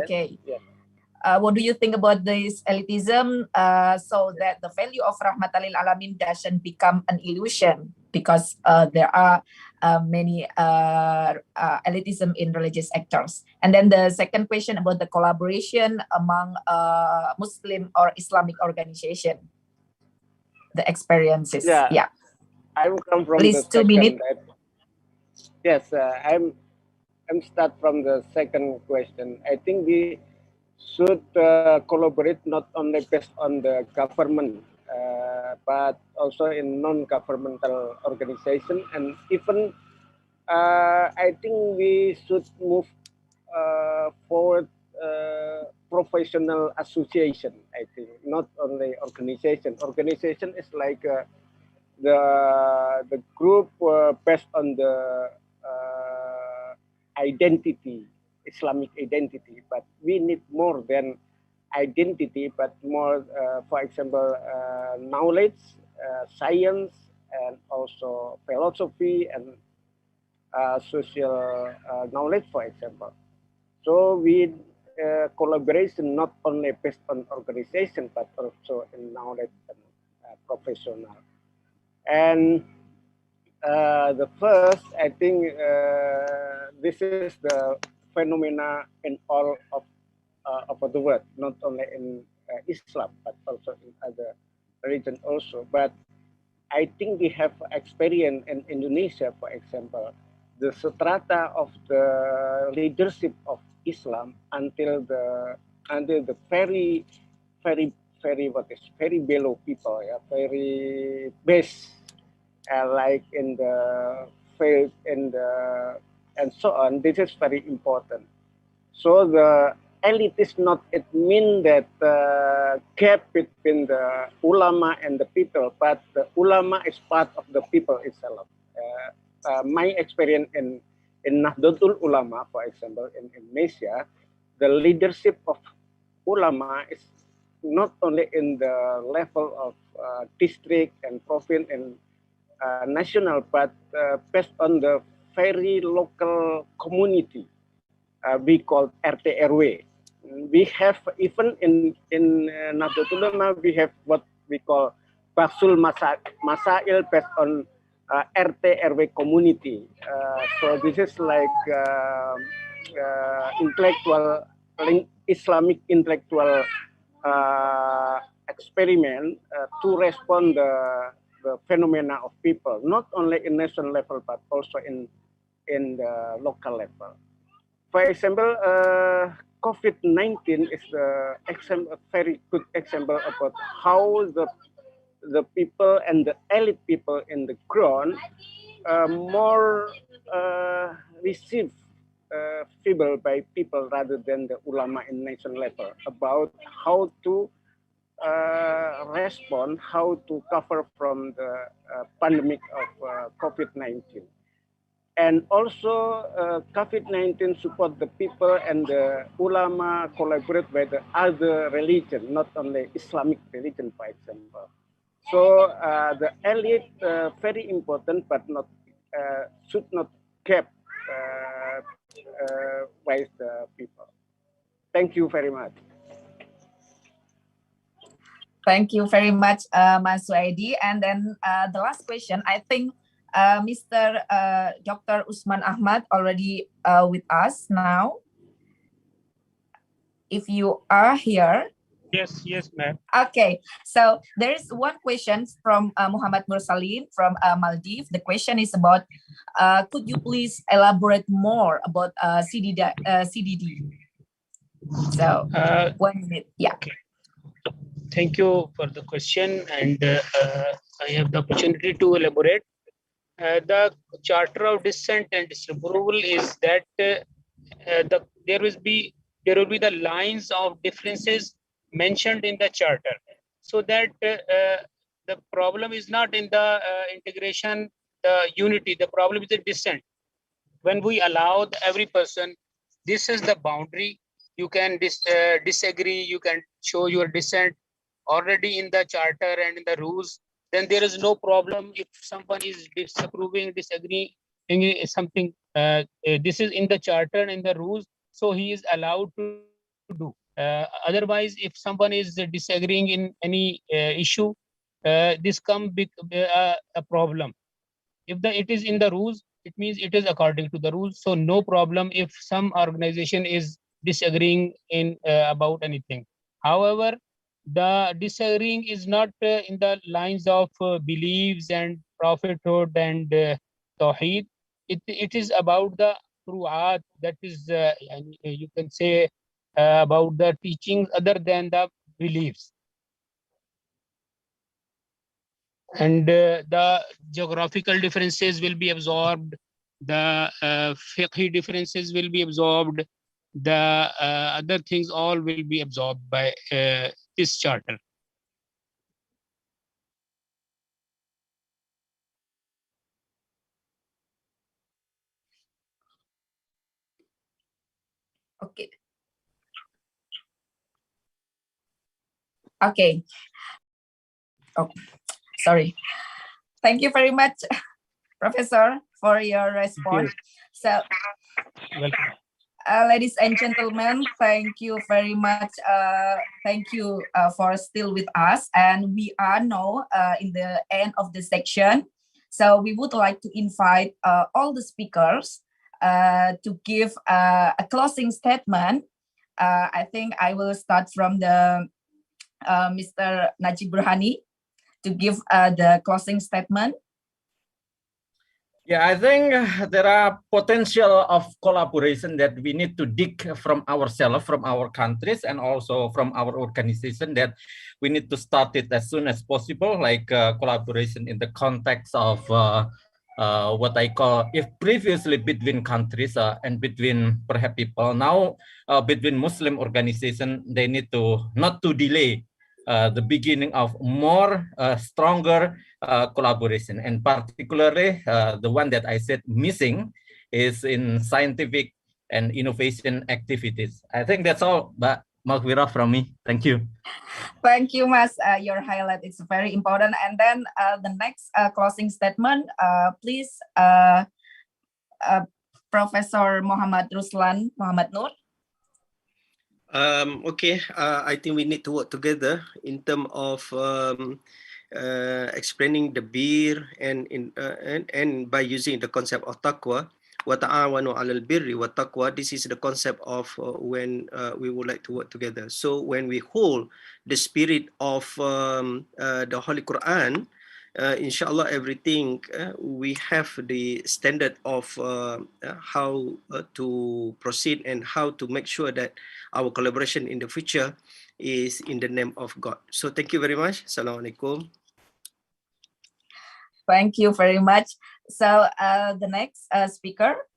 Okay. Yeah. What do you think about this elitism, so that the value of Rahmatan Lil'Alamin doesn't become an illusion, because there are many elitism in religious actors? And then the second question about the collaboration among Muslim or Islamic organization, the experiences. Yeah. I'm come from Please, the 2 minutes. Yes, I'm start from the second question. I think we should collaborate not only based on the government, but also in non-governmental organization, and even I think we should move forward professional association. I think not only organization. Organization is like the group based on the identity, Islamic identity, but we need more than identity, but more, for example, knowledge, science, and also philosophy and social knowledge, for example. So we collaboration not only based on organization, but also in knowledge and professional. And the first, I think this is the phenomena in all of the world, not only in Islam, but also in other religions also. But I think we have experience in Indonesia, for example, the strata of the leadership of Islam until the very below people, yeah, very base, like in the faith and so on. This is very important. So the elite is not, it means that gap between the ulama and the people, but the ulama is part of the people itself. My experience in Nahdlatul Ulama, for example, in Indonesia, the leadership of ulama is not only in the level of district and province and national, but based on the very local community. We call RT/RW. We have even in Nahdlatul Ulama, we have what we call Basul Masail based on RT/RW community. So this is like intellectual, Islamic intellectual experiment to respond the phenomena of people, not only in national level, but also in the local level. For example, COVID-19 is a very good example about how the people and the elite people in the ground more receive feeble by people rather than the ulama in national level about how to respond, how to cover from the pandemic of COVID-19. And also COVID-19 support the people, and the ulama collaborate with the other religion, not only Islamic religion, for example. So the elite very important, but not should not kept by the people. Thank you very much. Thank you very much, Mas Suaidi. And then the last question, I think Mr. Dr. Usman Ahmad already with us now. If you are here. Yes, ma'am. Okay, so there is one question from Muhammad Mursalin from Maldives. The question is about, could you please elaborate more about CDD? So 1 minute, yeah. Okay. Thank you for the question, and I have the opportunity to elaborate. The Charter of Dissent and Disapproval is that there will be the lines of differences mentioned in the charter, so that the problem is not in the integration, the unity. The problem is the dissent. When we allow every person, this is the boundary. You can disagree. You can show your dissent already in the charter and in the rules. Then there is no problem if someone is disapproving, disagreeing something. This is in the charter and in the rules, so he is allowed to do. Otherwise, if someone is disagreeing in any issue, this can be a problem. If it is in the rules, it means it is according to the rules. So no problem if some organization is disagreeing in about anything. However, the disagreeing is not in the lines of beliefs and prophethood and tawheed. It is about the furu'at, that is you can say about the teachings other than the beliefs. And the geographical differences will be absorbed, the fiqh differences will be absorbed, the other things all will be absorbed by this charter. Okay. Okay. Oh, sorry. Thank you very much, Professor, for your response. So, Welcome. Ladies and gentlemen, thank you very much. Thank you for still with us. And we are now in the end of the section. So we would like to invite all the speakers to give a closing statement. I think I will start from the Mr. Najib Burhani to give the closing statement. Yeah, I think there are potential of collaboration that we need to dig from ourselves, from our countries, and also from our organization, that we need to start it as soon as possible, like collaboration in the context of what I call, if previously between countries and between perhaps people, now between Muslim organization, they need to not to delay the beginning of more stronger collaboration, and particularly the one that I said missing is in scientific and innovation activities. I think that's all, Mbak Maghfirah, from me. Thank you. Thank you, Mas. Your highlight is very important. And then the next closing statement, please, Professor Muhammad Ruslan Muhammad Nur. Okay, I think we need to work together in terms of explaining the bir and by using the concept of taqwa. Wa ta'awanu 'alal birri wa taqwa. This is the concept of when we would like to work together. So when we hold the spirit of the Holy Quran, inshallah, everything we have the standard of how to proceed and how to make sure that our collaboration in the future is in the name of God. So thank you very much. Assalamualaikum. Thank you very much. So the next speaker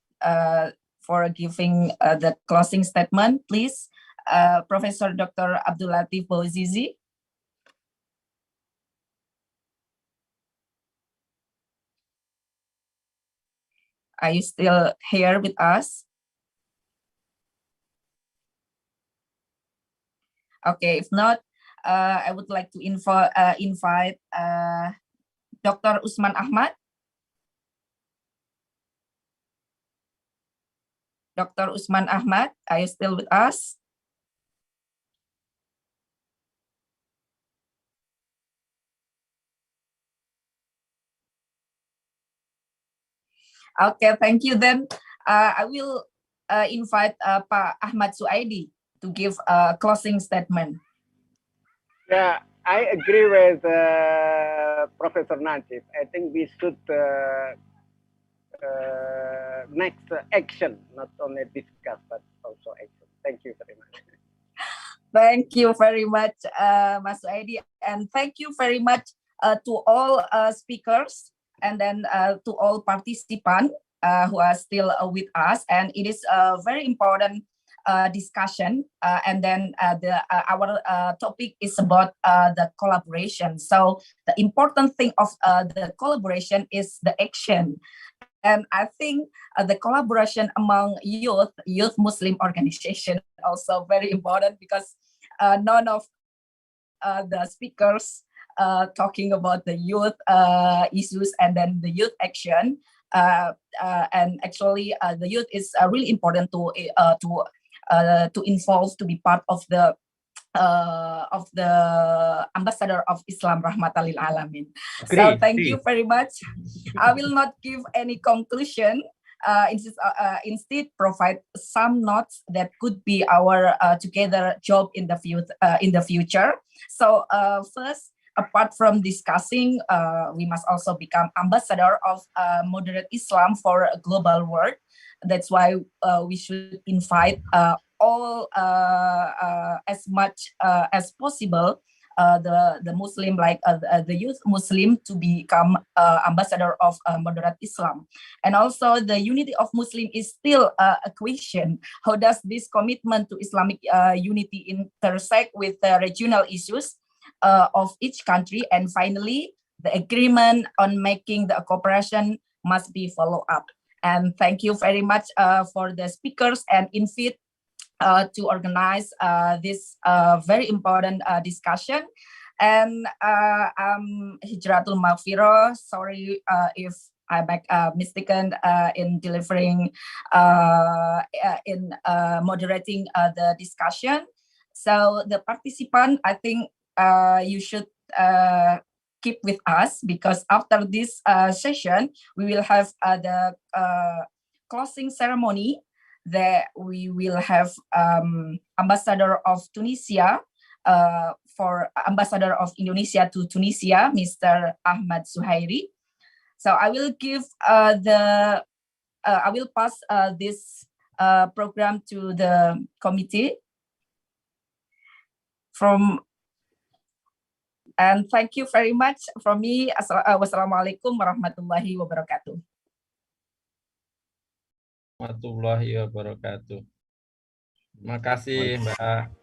for giving the closing statement, please, Professor Dr. Abdul Latif Bouazizi. Are you still here with us? Okay, if not, I would like to invite Dr. Usman Ahmad. Dr. Usman Ahmad, are you still with us? Okay, thank you. Then I will invite Pak Ahmad Suaidi to give a closing statement. Yeah, I agree with Professor Najib. I think we should next action, not only discuss, but also action. Thank you very much. Thank you very much, Mas Suaidi, and thank you very much to all speakers, and then to all participants who are still with us. And it is a very important discussion, and then our topic is about the collaboration. So the important thing of the collaboration is the action. And I think the collaboration among youth Muslim organization also very important, because none of the speakers talking about the youth issues and then the youth action. And actually, the youth is really important to involve, to be part of the ambassador of Islam, Rahmatan Lil'Alamin. So thank you very much. I will not give any conclusion. Instead, provide some notes that could be our together job in the future. So first, apart from discussing, we must also become ambassador of moderate Islam for a global world. That's why we should invite all as much as possible the Muslim, like the youth Muslim, to become ambassador of moderate Islam. And also the unity of Muslim is still a question. How does this commitment to Islamic unity intersect with the regional issues of each country? And finally, the agreement on making the cooperation must be followed up. And thank you very much for the speakers and invite to organize this very important discussion. And Hijratul Maghfirah, sorry if I make mistaken in delivering, in moderating the discussion. So the participant, I think you should keep with us, because after this session, we will have the closing ceremony that we will have ambassador of Tunisia for ambassador of Indonesia to Tunisia, Mr. Ahmad Suhairi. So I will give I will pass this program to the committee and thank you very much from me. Wassalamualaikum warahmatullahi wabarakatuh. Warahmatullahi wabarakatuh. Terima kasih, Mbak.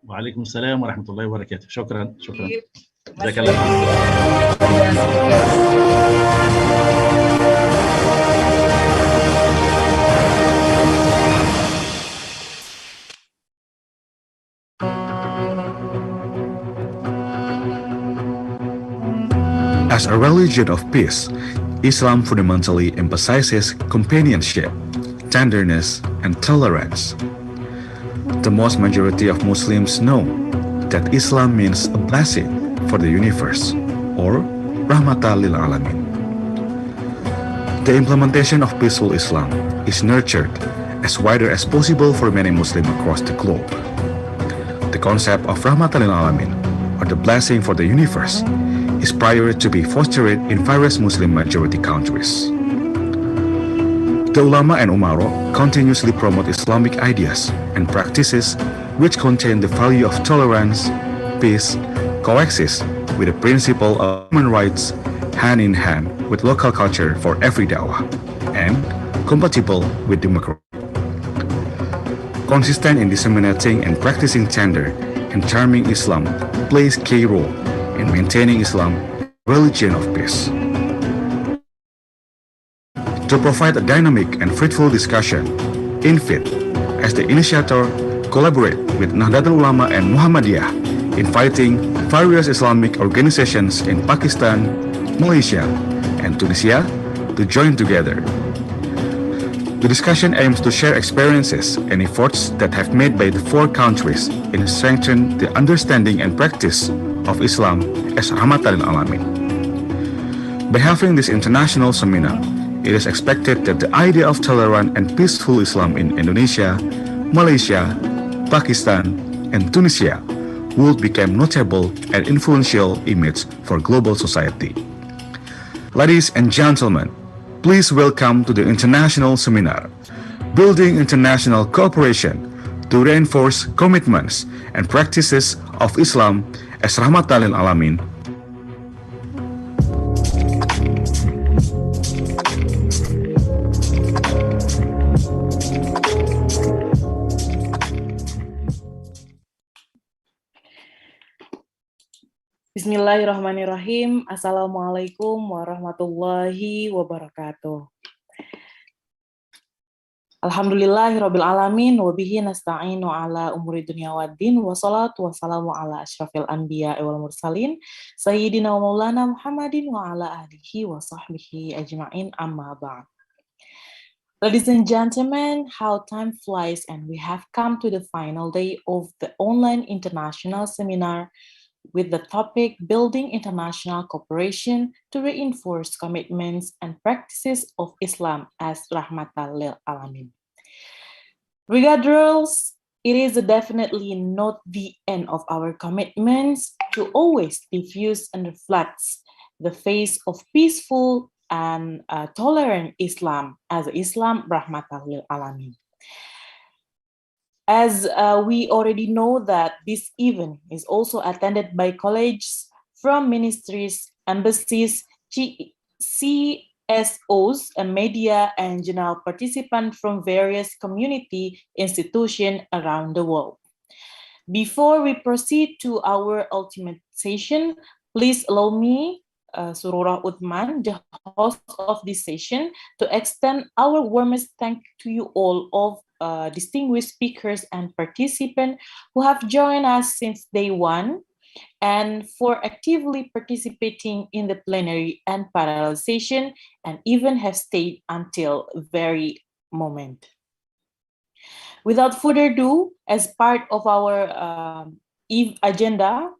Waalaikumsalam warahmatullahi wabarakatuh. Syukran. Jazakallah. As a religion of peace, Islam fundamentally emphasizes companionship, tenderness, and tolerance. The most majority of Muslims know that Islam means a blessing for the universe, or Rahmatan Lil'Alamin. The implementation of peaceful Islam is nurtured as wider as possible for many Muslims across the globe. The concept of Rahmatan Lil'Alamin, or the blessing for the universe, is prior to be fostered in various Muslim majority countries. The ulama and umaro continuously promote Islamic ideas and practices which contain the value of tolerance, peace, coexist with the principle of human rights hand in hand with local culture for every dawah, and compatible with democracy. Consistent in disseminating and practicing tender and charming Islam plays key role in maintaining Islam, religion of peace. To provide a dynamic and fruitful discussion, INFIT, as the initiator, collaborate with Nahdlatul Ulama and Muhammadiyah, inviting various Islamic organizations in Pakistan, Malaysia, and Tunisia to join together. The discussion aims to share experiences and efforts that have made by the four countries in strengthening the understanding and practice of Islam as Rahmatan Lil'Alamin. By having this international seminar, it is expected that the idea of tolerant and peaceful Islam in Indonesia, Malaysia, Pakistan, and Tunisia would become notable and influential image for global society. Ladies and gentlemen, please welcome to the international seminar, Building International Cooperation to Reinforce Commitments and Practices of Islam as Rahmatan Lil'Alamin. Bismillahirrahmanirrahim. Assalamualaikum warahmatullahi wabarakatuh. Alhamdulillahirabbil alamin wa bihi nasta'inu ala umuri dunya waddin wa salatu wassalamu ala asyrafil anbiya wal mursalin sayyidina wa maulana Muhammadin wa ala alihi wa sahbihi ajma'in amma ba'd. Ladies and gentlemen, how time flies, and we have come to the final day of the online international seminar with the topic Building International Cooperation to Reinforce Commitments and Practices of Islam as Rahmatan Lil'Alamin. Regardless, it is definitely not the end of our commitments to always diffuse and reflect the face of peaceful and tolerant Islam as Islam Rahmatan Lil'Alamin. As we already know that this event is also attended by colleagues from ministries, embassies, CSOs, and media, and general participants from various community institutions around the world. Before we proceed to our ultimate session, please allow me, Sururah Uthman, the host of this session, to extend our warmest thanks to you all of distinguished speakers and participants who have joined us since day one and for actively participating in the plenary and parallel session and even have stayed until the very moment. Without further ado, as part of our agenda,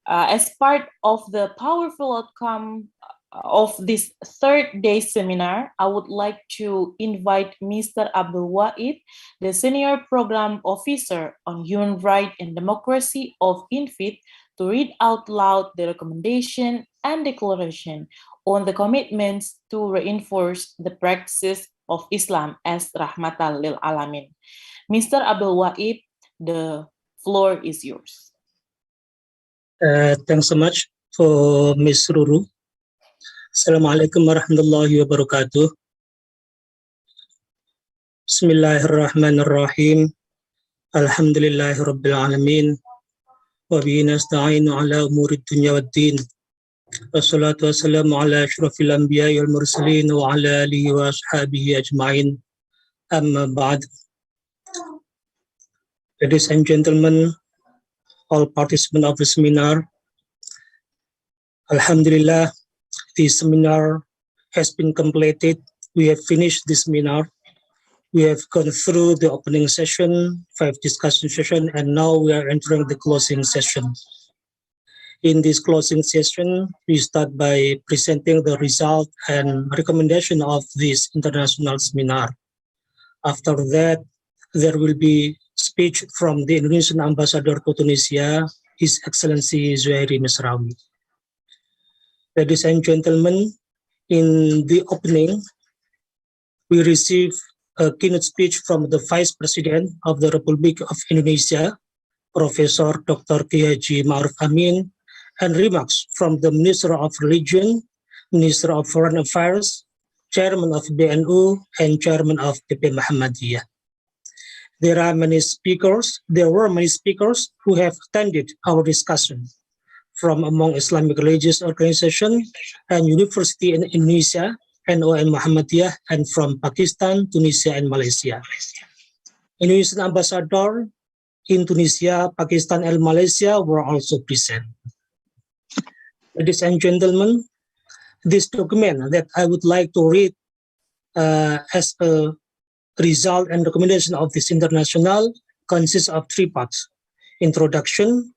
as part of the powerful outcome of this third day seminar, I would like to invite Mr. Abdul Wahid, the Senior Program Officer on Human Rights and Democracy of INFIT, to read out loud the recommendation and declaration on the commitments to reinforce the practices of Islam as Rahmatan Lil'Alamin. Mr. Abdul Wahid, the floor is yours. Thanks so much for Ms. Ruru. Assalamualaikum warahmatullahi wabarakatuh. Bismillahirrahmanirrahim. Alhamdulillahi rabbil alamin. Wa bihi nasta'inu ala umuri dunya waddin. Wassalatu wassalamu ala asyrafil anbiya wal mursalin wa ala alihi wa ashabihi ajma'in. Amma ba'd. Ladies and gentlemen, all participants of the seminar, Alhamdulillah, the seminar has been completed. We have finished the seminar. We have gone through the opening session, 5 discussion session, and now we are entering the closing session. In this closing session, we start by presenting the result and recommendation of this international seminar. After that, there will be speech from the Indonesian Ambassador to Tunisia, His Excellency Zuhairi Misrawi. Ladies and gentlemen, in the opening, we receive a keynote speech from the Vice President of the Republic of Indonesia, Professor Dr. Kiai Haji Ma'ruf Amin, and remarks from the Minister of Religion, Minister of Foreign Affairs, Chairman of BNU, and Chairman of PP Muhammadiyah. There were many speakers who have attended our discussion from among Islamic religious organizations and university in Indonesia, NON Muhammadiyah, and from Pakistan, Tunisia, and Malaysia. Indonesian ambassador in Tunisia, Pakistan, and Malaysia were also present. Ladies and gentlemen, this document that I would like to read as a result and recommendation of this international consists of 3 parts: introduction,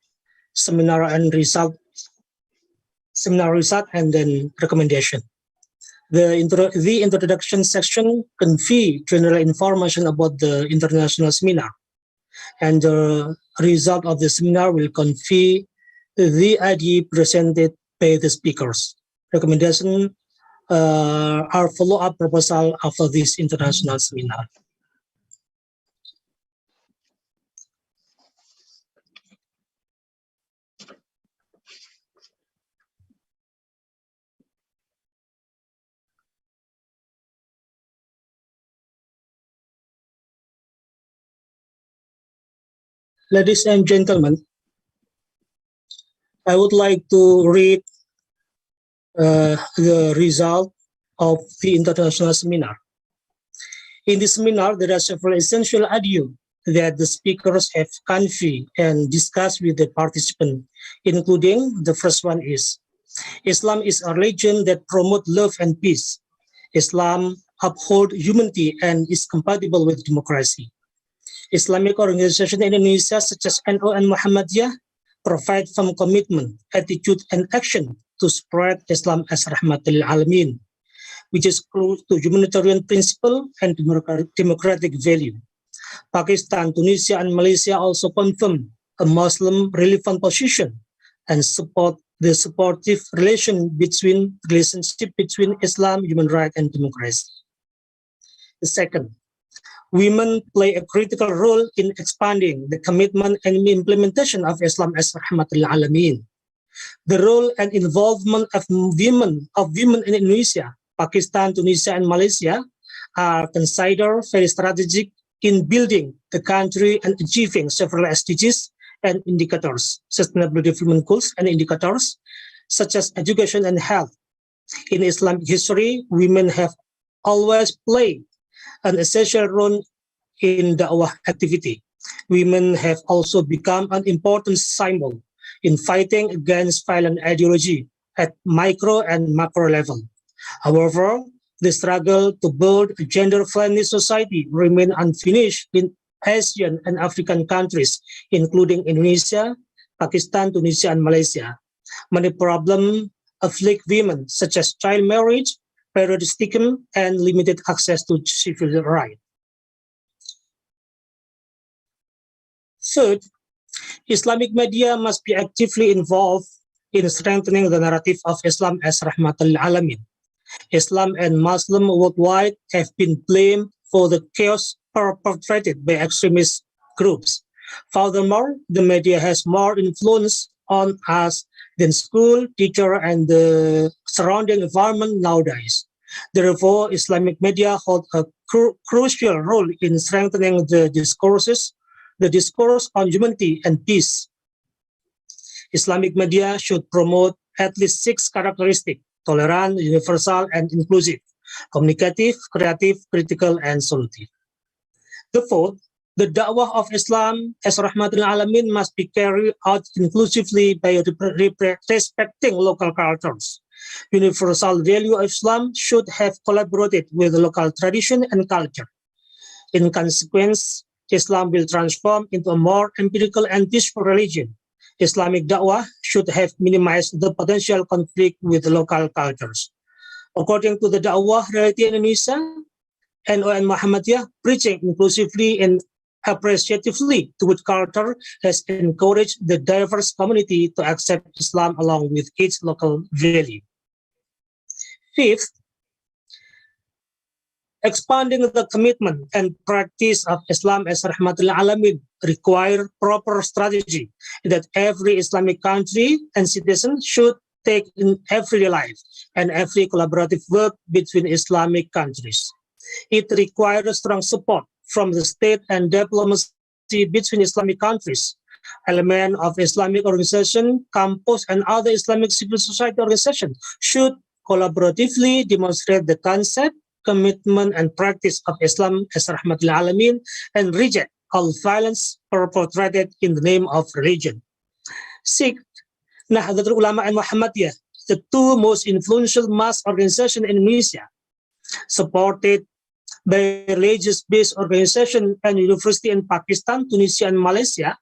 seminar result, and then recommendation. The introduction section convey general information about the international seminar, and the result of the seminar will convey the idea presented by the speakers. Recommendation are follow-up proposal after this international seminar. Ladies and gentlemen, I would like to read the result of the international seminar. In this seminar, there are several essential ideas that the speakers have conveyed and discussed with the participants, including the first one is, Islam is a religion that promotes love and peace. Islam upholds humanity and is compatible with democracy. Islamic organizations in Indonesia, such as NU and Muhammadiyah, provide firm commitment, attitude, and action to spread Islam as Rahmatan Lil'Alamin, which is close to humanitarian principle and democratic value. Pakistan, Tunisia, and Malaysia also confirm a Muslim relevant position and support the supportive relationship between Islam, human rights, and democracy. The second, women play a critical role in expanding the commitment and implementation of Islam as Rahmatan Lil'Alamin. The role and involvement of women in Indonesia, Pakistan, Tunisia, and Malaysia are considered very strategic in building the country and achieving several SDGs and indicators, sustainable development goals and indicators, such as education and health. In Islamic history, women have always played an essential role in da'wah activity. Women have also become an important symbol in fighting against violent ideology at micro and macro level. However, the struggle to build a gender-friendly society remains unfinished in Asian and African countries, including Indonesia, Pakistan, Tunisia, and Malaysia. Many problems afflict women, such as child marriage, periodisticum, and limited access to civil rights. Third, Islamic media must be actively involved in strengthening the narrative of Islam as Rahmatan Lil'Alamin. Islam and Muslims worldwide have been blamed for the chaos perpetrated by extremist groups. Furthermore, the media has more influence on us than school, teacher, and the surrounding environment nowadays. Therefore, Islamic media hold a crucial role in strengthening the discourse on humanity and peace. Islamic media should promote at least 6 characteristics: tolerant, universal, and inclusive, communicative, creative, critical, and solutive. The fourth, the da'wah of Islam as Rahmatan Lil'Alamin must be carried out inclusively by respecting local cultures. Universal value of Islam should have collaborated with local tradition and culture. In consequence, Islam will transform into a more empirical and peaceful religion. Islamic da'wah should have minimized the potential conflict with local cultures. According to the da'wah reality in Indonesia, NU and Muhammadiyah, preaching inclusively and appreciatively toward culture has encouraged the diverse community to accept Islam along with its local value. Fifth, expanding the commitment and practice of Islam as Rahmatan Lil'Alamin require proper strategy that every Islamic country and citizen should take in everyday life and every collaborative work between Islamic countries. It requires strong support from the state and diplomacy between Islamic countries. Elements of Islamic organization, campus, and other Islamic civil society organizations should collaboratively demonstrate the concept, commitment, and practice of Islam as Rahmatan Lil'Alamin and reject all violence perpetrated in the name of religion. Sixth, Nahdlatul Ulama and Muhammadiyah, the 2 most influential mass organizations in Indonesia, supported by religious-based organizations and university in Pakistan, Tunisia, and Malaysia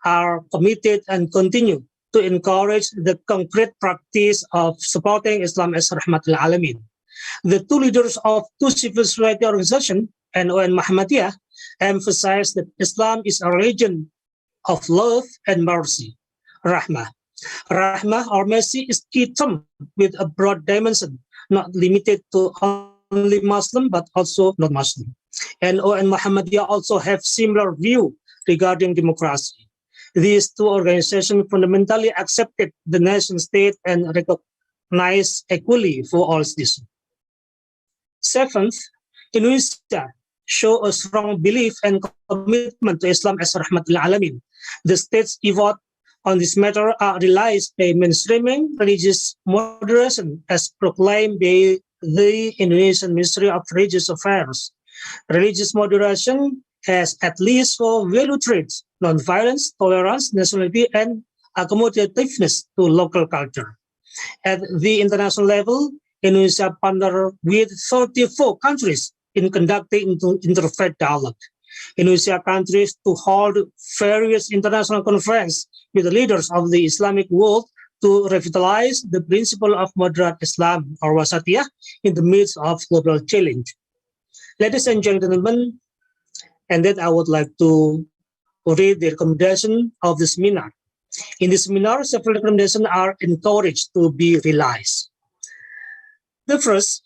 are committed and continue to encourage the concrete practice of supporting Islam as Rahmatan. The two leaders of two civil society organizations, NO and Muhammadiyah, emphasize that Islam is a religion of love and mercy, Rahmah. Rahmah or mercy is key term with a broad dimension, not limited to only Muslim, but also non-Muslim. NO and Muhammadiyah also have similar view regarding democracy. These two organizations fundamentally accepted the nation state and recognized equally for all citizens. Seventh, Indonesia show a strong belief and commitment to Islam as Rahmatul Alamin. The state's effort on this matter are realized by mainstreaming religious moderation as proclaimed by the Indonesian Ministry of Religious Affairs. Religious moderation has at least four value traits: non-violence, tolerance, nationality, and accommodativeness to local culture. At the international level, Indonesia partnered with 34 countries in conducting interfaith dialogue. Indonesia countries to hold various international conferences with the leaders of the Islamic world to revitalize the principle of moderate Islam or wasatiyah in the midst of global challenge. Ladies and gentlemen, and then I would like to read the recommendation of the seminar. In the seminar, several recommendations are encouraged to be realized. The first,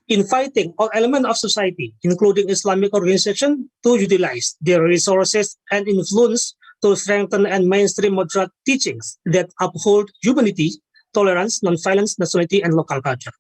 inviting all elements of society, including Islamic organizations, to utilize their resources and influence to strengthen and mainstream moderate teachings that uphold humanity, tolerance, non-violence, nationality, and local culture.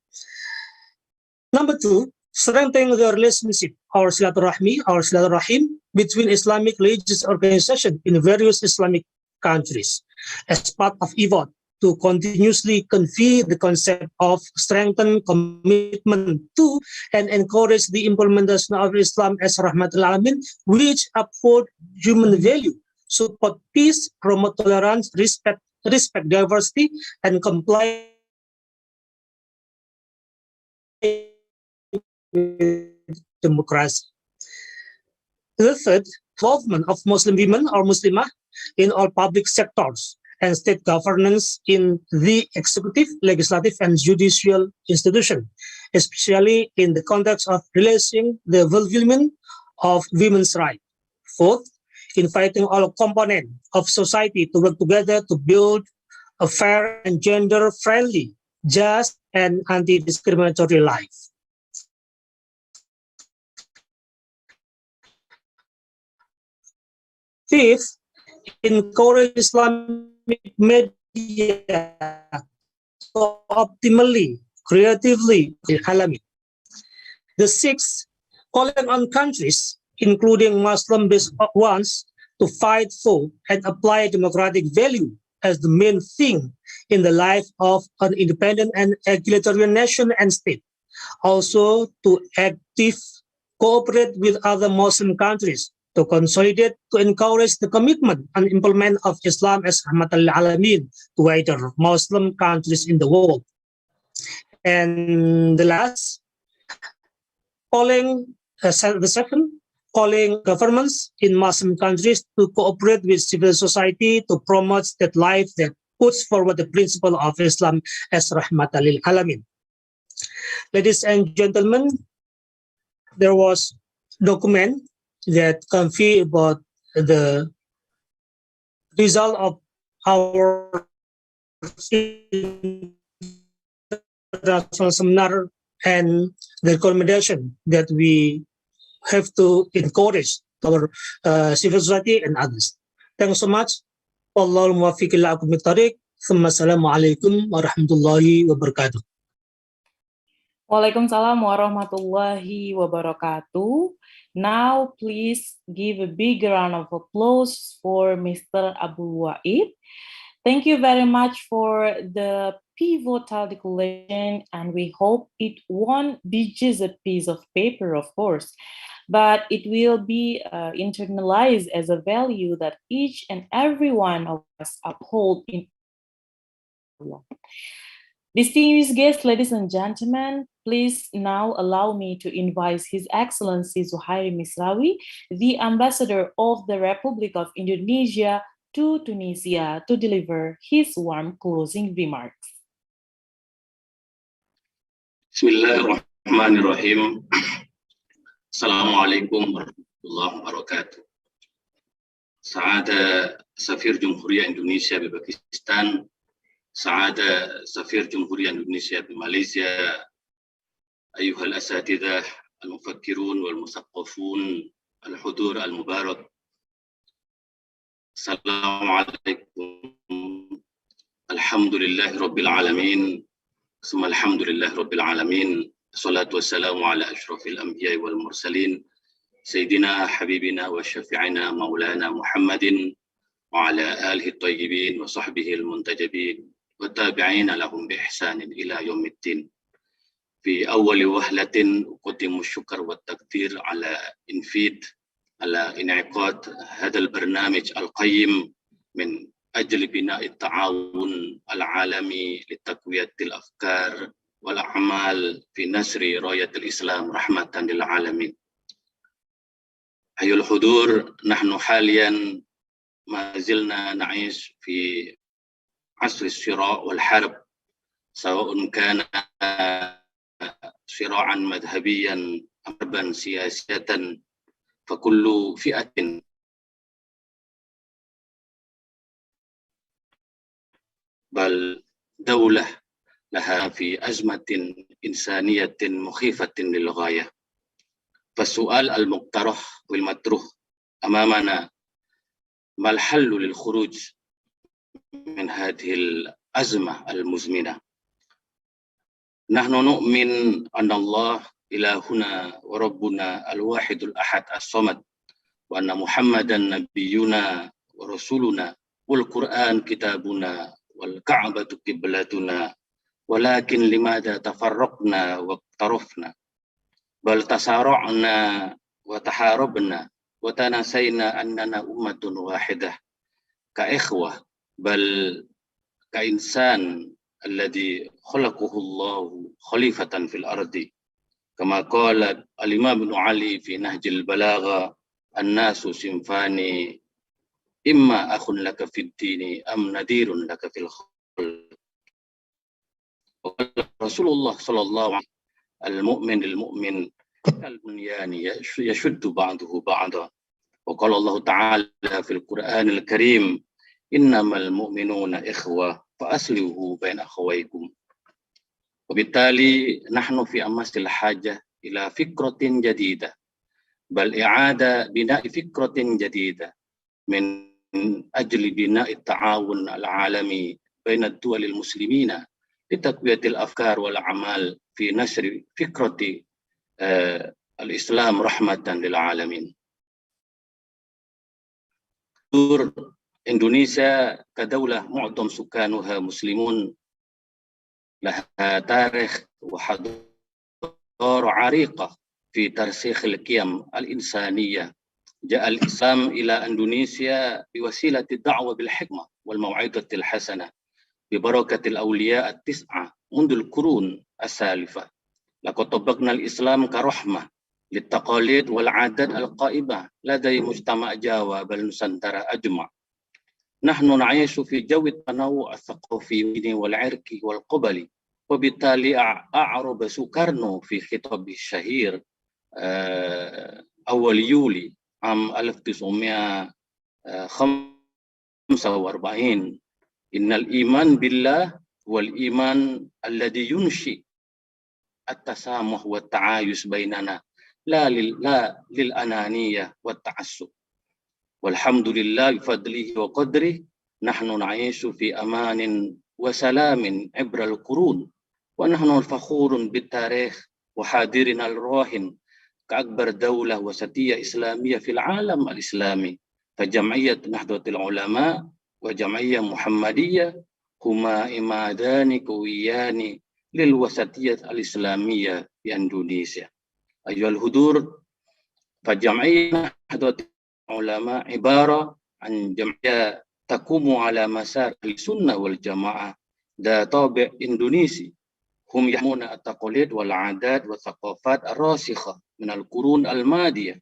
Number two, strengthening the relationship or silaturahim between Islamic religious organizations in various Islamic countries as part of effort to continuously convey the concept of strengthened commitment to and encourage the implementation of Islam as Rahmatul Alamin, which uphold human value, support peace, promote tolerance, respect diversity, and comply with democracy. The third, involvement of Muslim women or Muslimah in all public sectors and state governance in the executive, legislative, and judicial institution, especially in the context of realizing the fulfillment of women's rights. Fourth, inviting all components of society to work together to build a fair and gender-friendly, just, and anti-discriminatory life. Fifth, encourage Islamic media to optimally, creatively Lil'Alamin. The sixth, calling on countries, including Muslim-based ones, to fight for and apply democratic value as the main thing in the life of an independent and egalitarian nation and state. Also, to actively cooperate with other Muslim countries to consolidate, to encourage the commitment and implement of Islam as Rahmatul Alamin to wider Muslim countries in the world. And the last, calling governments in Muslim countries to cooperate with civil society to promote that life that puts forward the principle of Islam as Rahmatul Alamin. Ladies and gentlemen, there was document that convey about the result of our international seminar and the recommendation that we have to encourage our civil society and others. Thanks so much. Wallahul muwaffiq ila aqwamit thariq. Assalamualaikum warahmatullahi wabarakatuh. Waalaikumsalam warahmatullahi wabarakatuh. Now, please give a big round of applause for Mr. Abu Wa'id. Thank you very much for the pivotal declaration, and we hope it won't be just a piece of paper, of course, but it will be internalized as a value that each and every one of us uphold in Allah. Distinguished guests, ladies and gentlemen, Please now allow me to invite His Excellency Zuhairi Misrawi, the Ambassador of the Republic of Indonesia to Tunisia, to deliver his warm closing remarks. Bismillahirrahmanirrahim. Assalamualaikum warahmatullahi wabarakatuh. سعادة سفير جمهورية إندونيسيا بباكستان، سعادة سفير جمهورية إندونيسيا بماليزيا، أيها الأساتذة المفكرون والمثقفون، الحضور المبارك، السلام عليكم. الحمد لله رب العالمين، ثم الحمد لله رب العالمين، الصلاة والسلام على أشرف الأنبياء والمرسلين، سيدنا حبيبنا وشفيعنا مولانا محمد وعلى آله الطيبين وصحبه المنتجبين والتابعين لهم بإحسان إلى يوم الدين. في أول وهلة أقدم الشكر والتقدير على على انعقاد هذا البرنامج القيم من أجل بناء التعاون العالمي لتقوية الأفكار والأعمال في نشر راية الإسلام رحمة للعالمين. أيها الحضور، نحن حاليا ما زلنا نعيش في عصر الصراع والحرب، سواء كان صراعا مذهبيا أم حربا سياسية، فكل فئة بل دولة لها في أزمة إنسانية مخيفة للغاية. فالسؤال المقترح والمطروح أمامنا: ما الحل للخروج من هذه الأزمة المزمنة؟ نحن نؤمن أن الله إلهنا وربنا الواحد الأحد الصمد، وأن محمدا نبينا ورسولنا، والقرآن كتابنا، والكعبة قبلتنا، ولكن لماذا تفرقنا واقترفنا، بل تصارعنا وتحاربنا وتناسينا أننا أمة واحدة كإخوة، بل كإنسان الذي خلقه الله خليفة في الأرض، كما قال الإمام ابن علي في نهج البلاغة: الناس صنفان، إما أخ لك في الدين أم نذير لك في الخلق. وقال رسول الله صلى الله عليه وسلم: المؤمن للمؤمن كالبنيان يشد بعضه بعضا. وقال الله تعالى في القرآن الكريم: إنما المؤمنون إخوة فأصلحوا بين أخويكم. وبالتالي نحن في أمس الحاجة إلى فكرة جديدة، بل إعادة بناء فكرة جديدة من أجل بناء التعاون العالمي بين الدول المسلمين لتقوية الأفكار والأعمال في نشر فكرة الإسلام رحمة للعالمين. إندونيسيا كدولة معظم سكانها مسلمون لها تاريخ وحضارة عريقة في ترسيخ القيم الإنسانية. جاء الإسلام إلى إندونيسيا بوسيلة الدعوة بالحكمة والموعظة الحسنة ببركة الأولياء التسعة منذ القرون السالفة. لقد طبقنا الإسلام كرحمة للتقاليد والعادات القائمة لدى مجتمع جاوا بل نسنترا أجمع. نحن نعيش في جو التنوع الثقافي والعرقي والقبلي، وبالتالي أعرب سوكارنو في خطابه الشهير أول يولي عام 1945: إن الإيمان بالله هو الإيمان الذي ينشئ التسامح والتعايش بيننا، لا للأنانية والتعصب. والحمد لله بفضله وقدره نحن نعيش في أمان وسلام عبر القرون، ونحن فخور بالتاريخ وحاضرنا الراهن كأكبر دولة وسطية إسلامية في العالم الإسلامي. فجمعية نهضة العلماء وجمعية محمدية هما إمادان قويان للوسطية الإسلامية في إندونيسيا. أيها الحضور، فجمعية نهضة العلماء عبارة عن جمعية تقوم على مسار السنة والجماعة ذات طابع إندونيسي، هم يحمون التقاليد والعادات والثقافات الراسخة من القرون الماضية،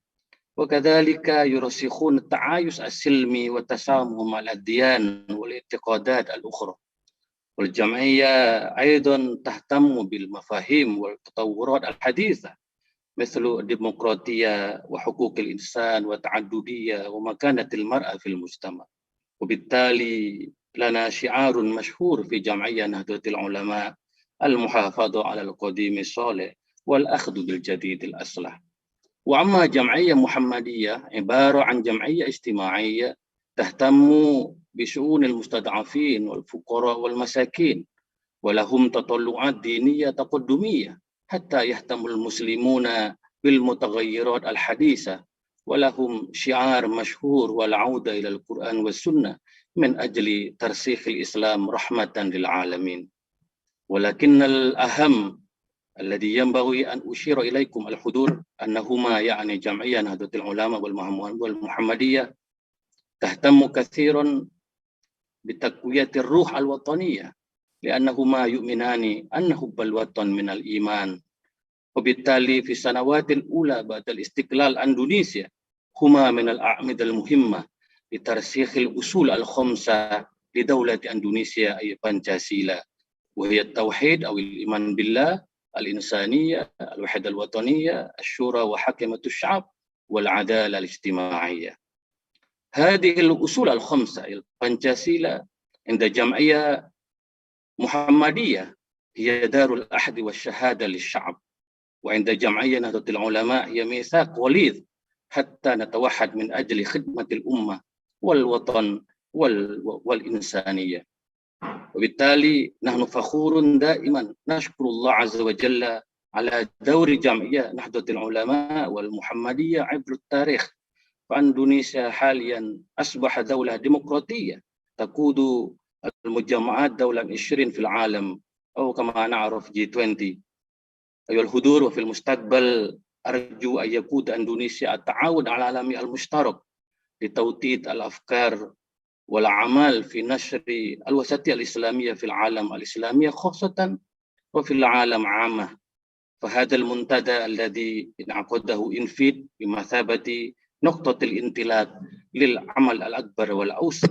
وكذلك يرسخون التعايش السلمي والتسامح مع الأديان والاعتقادات الأخرى. والجمعية أيضا تهتم بالمفاهيم والتطورات الحديثة مثل الديمقراطية وحقوق الإنسان والتعددية ومكانة المرأة في المجتمع. وبالتالي لنا شعار مشهور في جمعية نهضة العلماء: المحافظة على القديم الصالح والأخذ بالجديد الأصلح. وأما جمعية محمدية عبارة عن جمعية اجتماعية تهتم بشؤون المستضعفين والفقراء والمساكين، ولهم تطلعات دينية تقدمية حتى يهتم المسلمون بالمتغيرات الحديثة، ولهم شعار مشهور: والعودة إلى القرآن والسنة من أجل ترسيخ الإسلام رحمة للعالمين. ولكن الأهم الذي ينبغي أن أشير إليكم الحضور أنهما يعني جمعية نهضة العلماء والمحمدية تهتم كثيرا بتقوية الروح الوطنية، لأنهما يؤمنان أن حب الوطن من الإيمان. وبالتالي في السنوات الأولى بعد الاستقلال إندونيسيا هما من الأعمدة المهمة لترسيخ الأصول الخمسة لدولة إندونيسيا أي بانشاسيلا، وهي التوحيد أو الإيمان بالله، الإنسانية، الوحدة الوطنية، الشورى وحكمة الشعب، والعدالة الاجتماعية. هذه الأصول الخمسة البانشاسيلا عند جمعية محمدية هي دار الأحد والشهادة للشعب، وعند جمعية نهضة العلماء هي ميثاق وليد حتى نتوحد من أجل خدمة الأمة والوطن والإنسانية. وبالتالي نحن فخور دائما نشكر الله عز وجل على دور جمعية نهضة العلماء والمحمدية عبر التاريخ. فإندونيسيا حاليا أصبح دولة ديمقراطية تقود المجمعات دولة 20 في العالم، أو كما نعرف G20. أيها الحضور، وفي المستقبل أرجو أن يقود إندونيسيا التعاون العالمي المشترك لتوطيد الأفكار والأعمال في نشر الوسطية الإسلامية في العالم الإسلامي خاصة وفي العالم عامة. فهذا المنتدى الذي انعقده إنفيد بمثابة نقطة الانطلاق للعمل الأكبر والأوسع.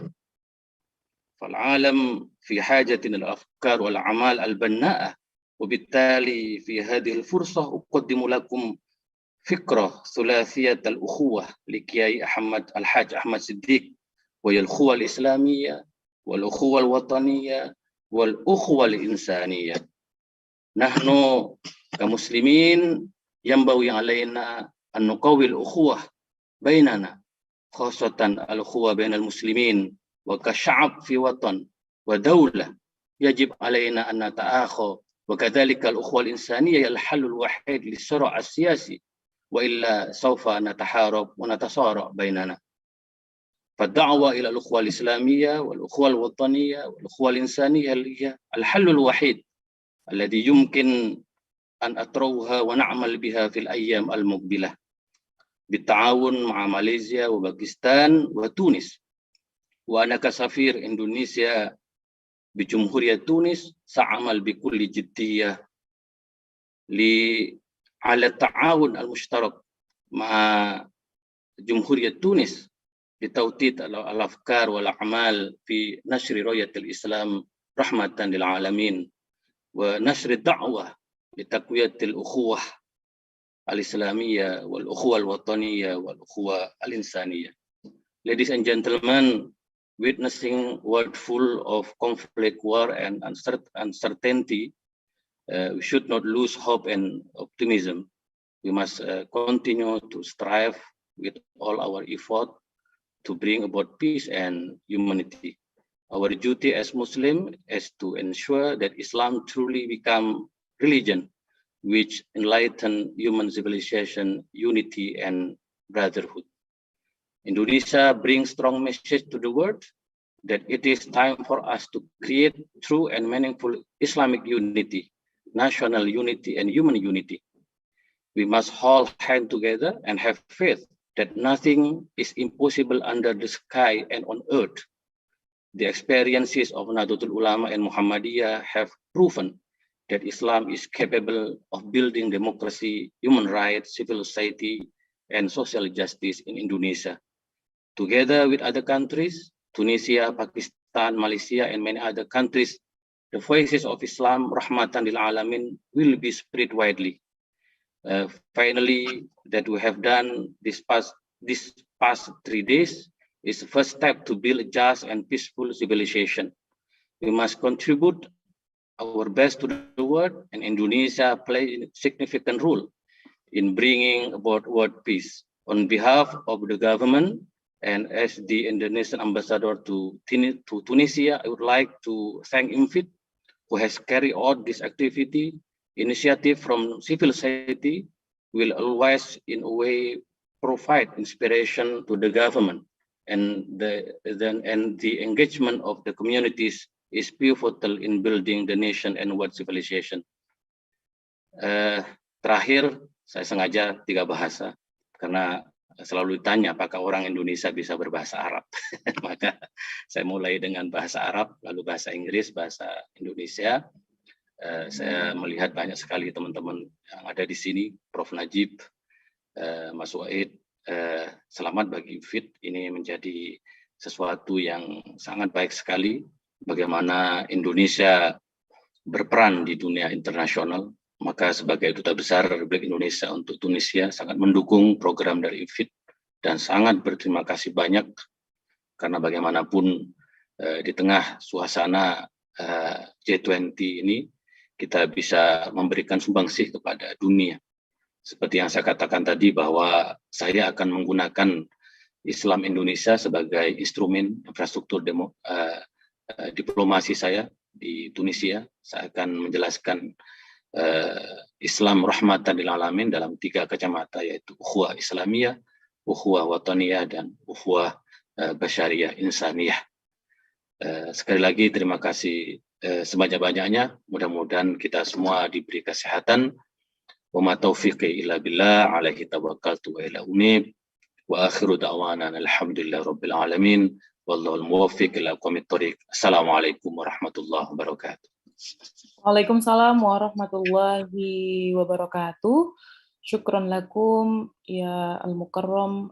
فالعالم في حاجة إلى الأفكار والأعمال البناءة، وبالتالي في هذه الفرصة أقدم لكم فكرة ثلاثية الأخوة لكياي الحاج أحمد صديق، وهي الأخوة الإسلامية والأخوة الوطنية والأخوة الإنسانية. نحن كمسلمين ينبغي علينا أن نقوي الأخوة بيننا، خاصة الأخوة بين المسلمين، وكشعب في وطن ودولة يجب علينا أن نتآخى. وكذلك الأخوة الإنسانية هي الحل الوحيد للصراع السياسي، وإلا سوف نتحارب ونتصارع بيننا. فالدعوة إلى الأخوة الإسلامية والأخوة الوطنية والأخوة الإنسانية هي الحل الوحيد الذي يمكن أن أطروها ونعمل بها في الأيام المقبلة بالتعاون مع ماليزيا وباكستان وتونس. وأنا كسفير إندونيسيا بجمهورية تونس سأعمل بكل جدية على التعاون المشترك مع جمهورية تونس لتوطيد الأفكار والأعمال في نشر رؤية الإسلام رحمة للعالمين، ونشر الدعوة لتقوية الأخوة الإسلامية والأخوة الوطنية والأخوة الإنسانية. Ladies and gentlemen, witnessing world full of conflict, war, and uncertainty, we should not lose hope and optimism. We must continue to strive with all our effort to bring about peace and humanity. Our duty as Muslim is to ensure that Islam truly become religion which enlighten human civilization, unity, and brotherhood. Indonesia brings strong message to the world that it is time for us to create true and meaningful Islamic unity, national unity, and human unity. We must hold hands together and have faith that nothing is impossible under the sky and on earth. The experiences of Nahdlatul Ulama and Muhammadiyah have proven that Islam is capable of building democracy, human rights, civil society, and social justice in Indonesia. Together with other countries, Tunisia, Pakistan, Malaysia, and many other countries, the voices of Islam, Rahmatan Lil'Alamin, will be spread widely. Finally, that we have done this past 3 days is the first step to build a just and peaceful civilization. We must contribute our best to the world, and Indonesia plays a significant role in bringing about world peace. On behalf of the government and as the Indonesian ambassador to Tunisia, I would like to thank IMFIT, who has carried out this activity. Initiative from civil society will always, in a way, provide inspiration to the government, and the engagement of the communities is pivotal in building the nation and world civilization. Terakhir, saya sengaja 3 bahasa karena selalu ditanya apakah orang Indonesia bisa berbahasa Arab. Maka saya mulai dengan bahasa Arab, lalu bahasa Inggris, bahasa Indonesia. Saya melihat banyak sekali teman-teman yang ada di sini, Prof. Najib, Mas Wahid. Selamat bagi FIT, ini menjadi sesuatu yang sangat baik sekali. Bagaimana Indonesia berperan di dunia internasional, maka sebagai Duta Besar Republik Indonesia untuk Tunisia sangat mendukung program dari IFIT dan sangat berterima kasih banyak karena bagaimanapun di tengah suasana G20 ini kita bisa memberikan sumbangsih kepada dunia. Seperti yang saya katakan tadi bahwa saya akan menggunakan Islam Indonesia sebagai instrumen infrastruktur diplomasi saya di Tunisia. Saya akan menjelaskan Islam Rahmatan Lil'Alamin dalam 3 kacamata, yaitu ukhuwah Islamiyah, ukhuwah Wataniyah, dan ukhuwah Basyariyah Insaniyah. Sekali lagi terima kasih sebanyak-banyaknya. Mudah-mudahan kita semua diberi kesehatan. Wa ma taufiqi illa billah, alaihi tawakkaltu wa ila unib. Wa akhiru da'wana alhamdulillah rabbil alamin. Wallahul muwaffiq ila aqwamit thoriq. Assalamualaikum warahmatullahi wabarakatuh. Waalaikumsalam warahmatullahi wabarakatuh. Syukran lakum ya al-mukarram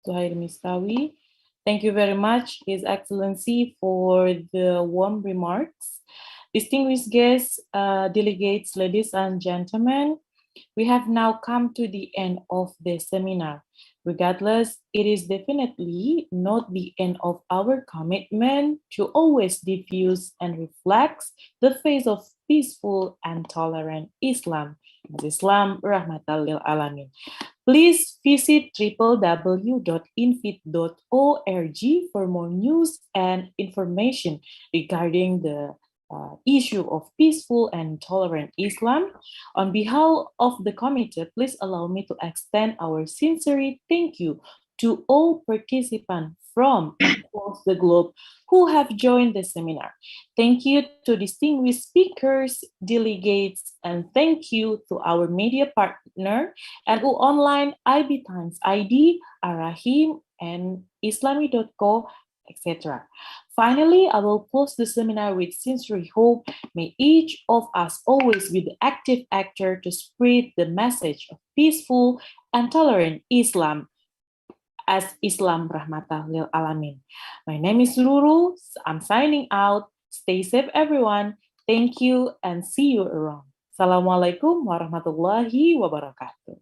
Zuhair Mistawi. Thank you very much, His Excellency, for the warm remarks. Distinguished guests, delegates, ladies and gentlemen, we have now come to the end of the seminar. Regardless, it is definitely not the end of our commitment to always diffuse and reflect the face of peaceful and tolerant Islam, Islam Rahmatan Lil'Alamin. Please visit www.infit.org for more news and information regarding the issue of peaceful and tolerant Islam. On behalf of the committee, please allow me to extend our sincere thank you to all participants from across the globe who have joined the seminar. Thank you to distinguished speakers, delegates, and thank you to our media partner, NU Online, IB Times ID, Ar-Rahim, and Islami.co, etc. Finally, I will close the seminar with sincere hope. May each of us always be the active actor to spread the message of peaceful and tolerant Islam as Islam Rahmatan Lil'Alamin. My name is Ruru. I'm signing out. Stay safe, everyone. Thank you and see you around. Assalamualaikum warahmatullahi wabarakatuh.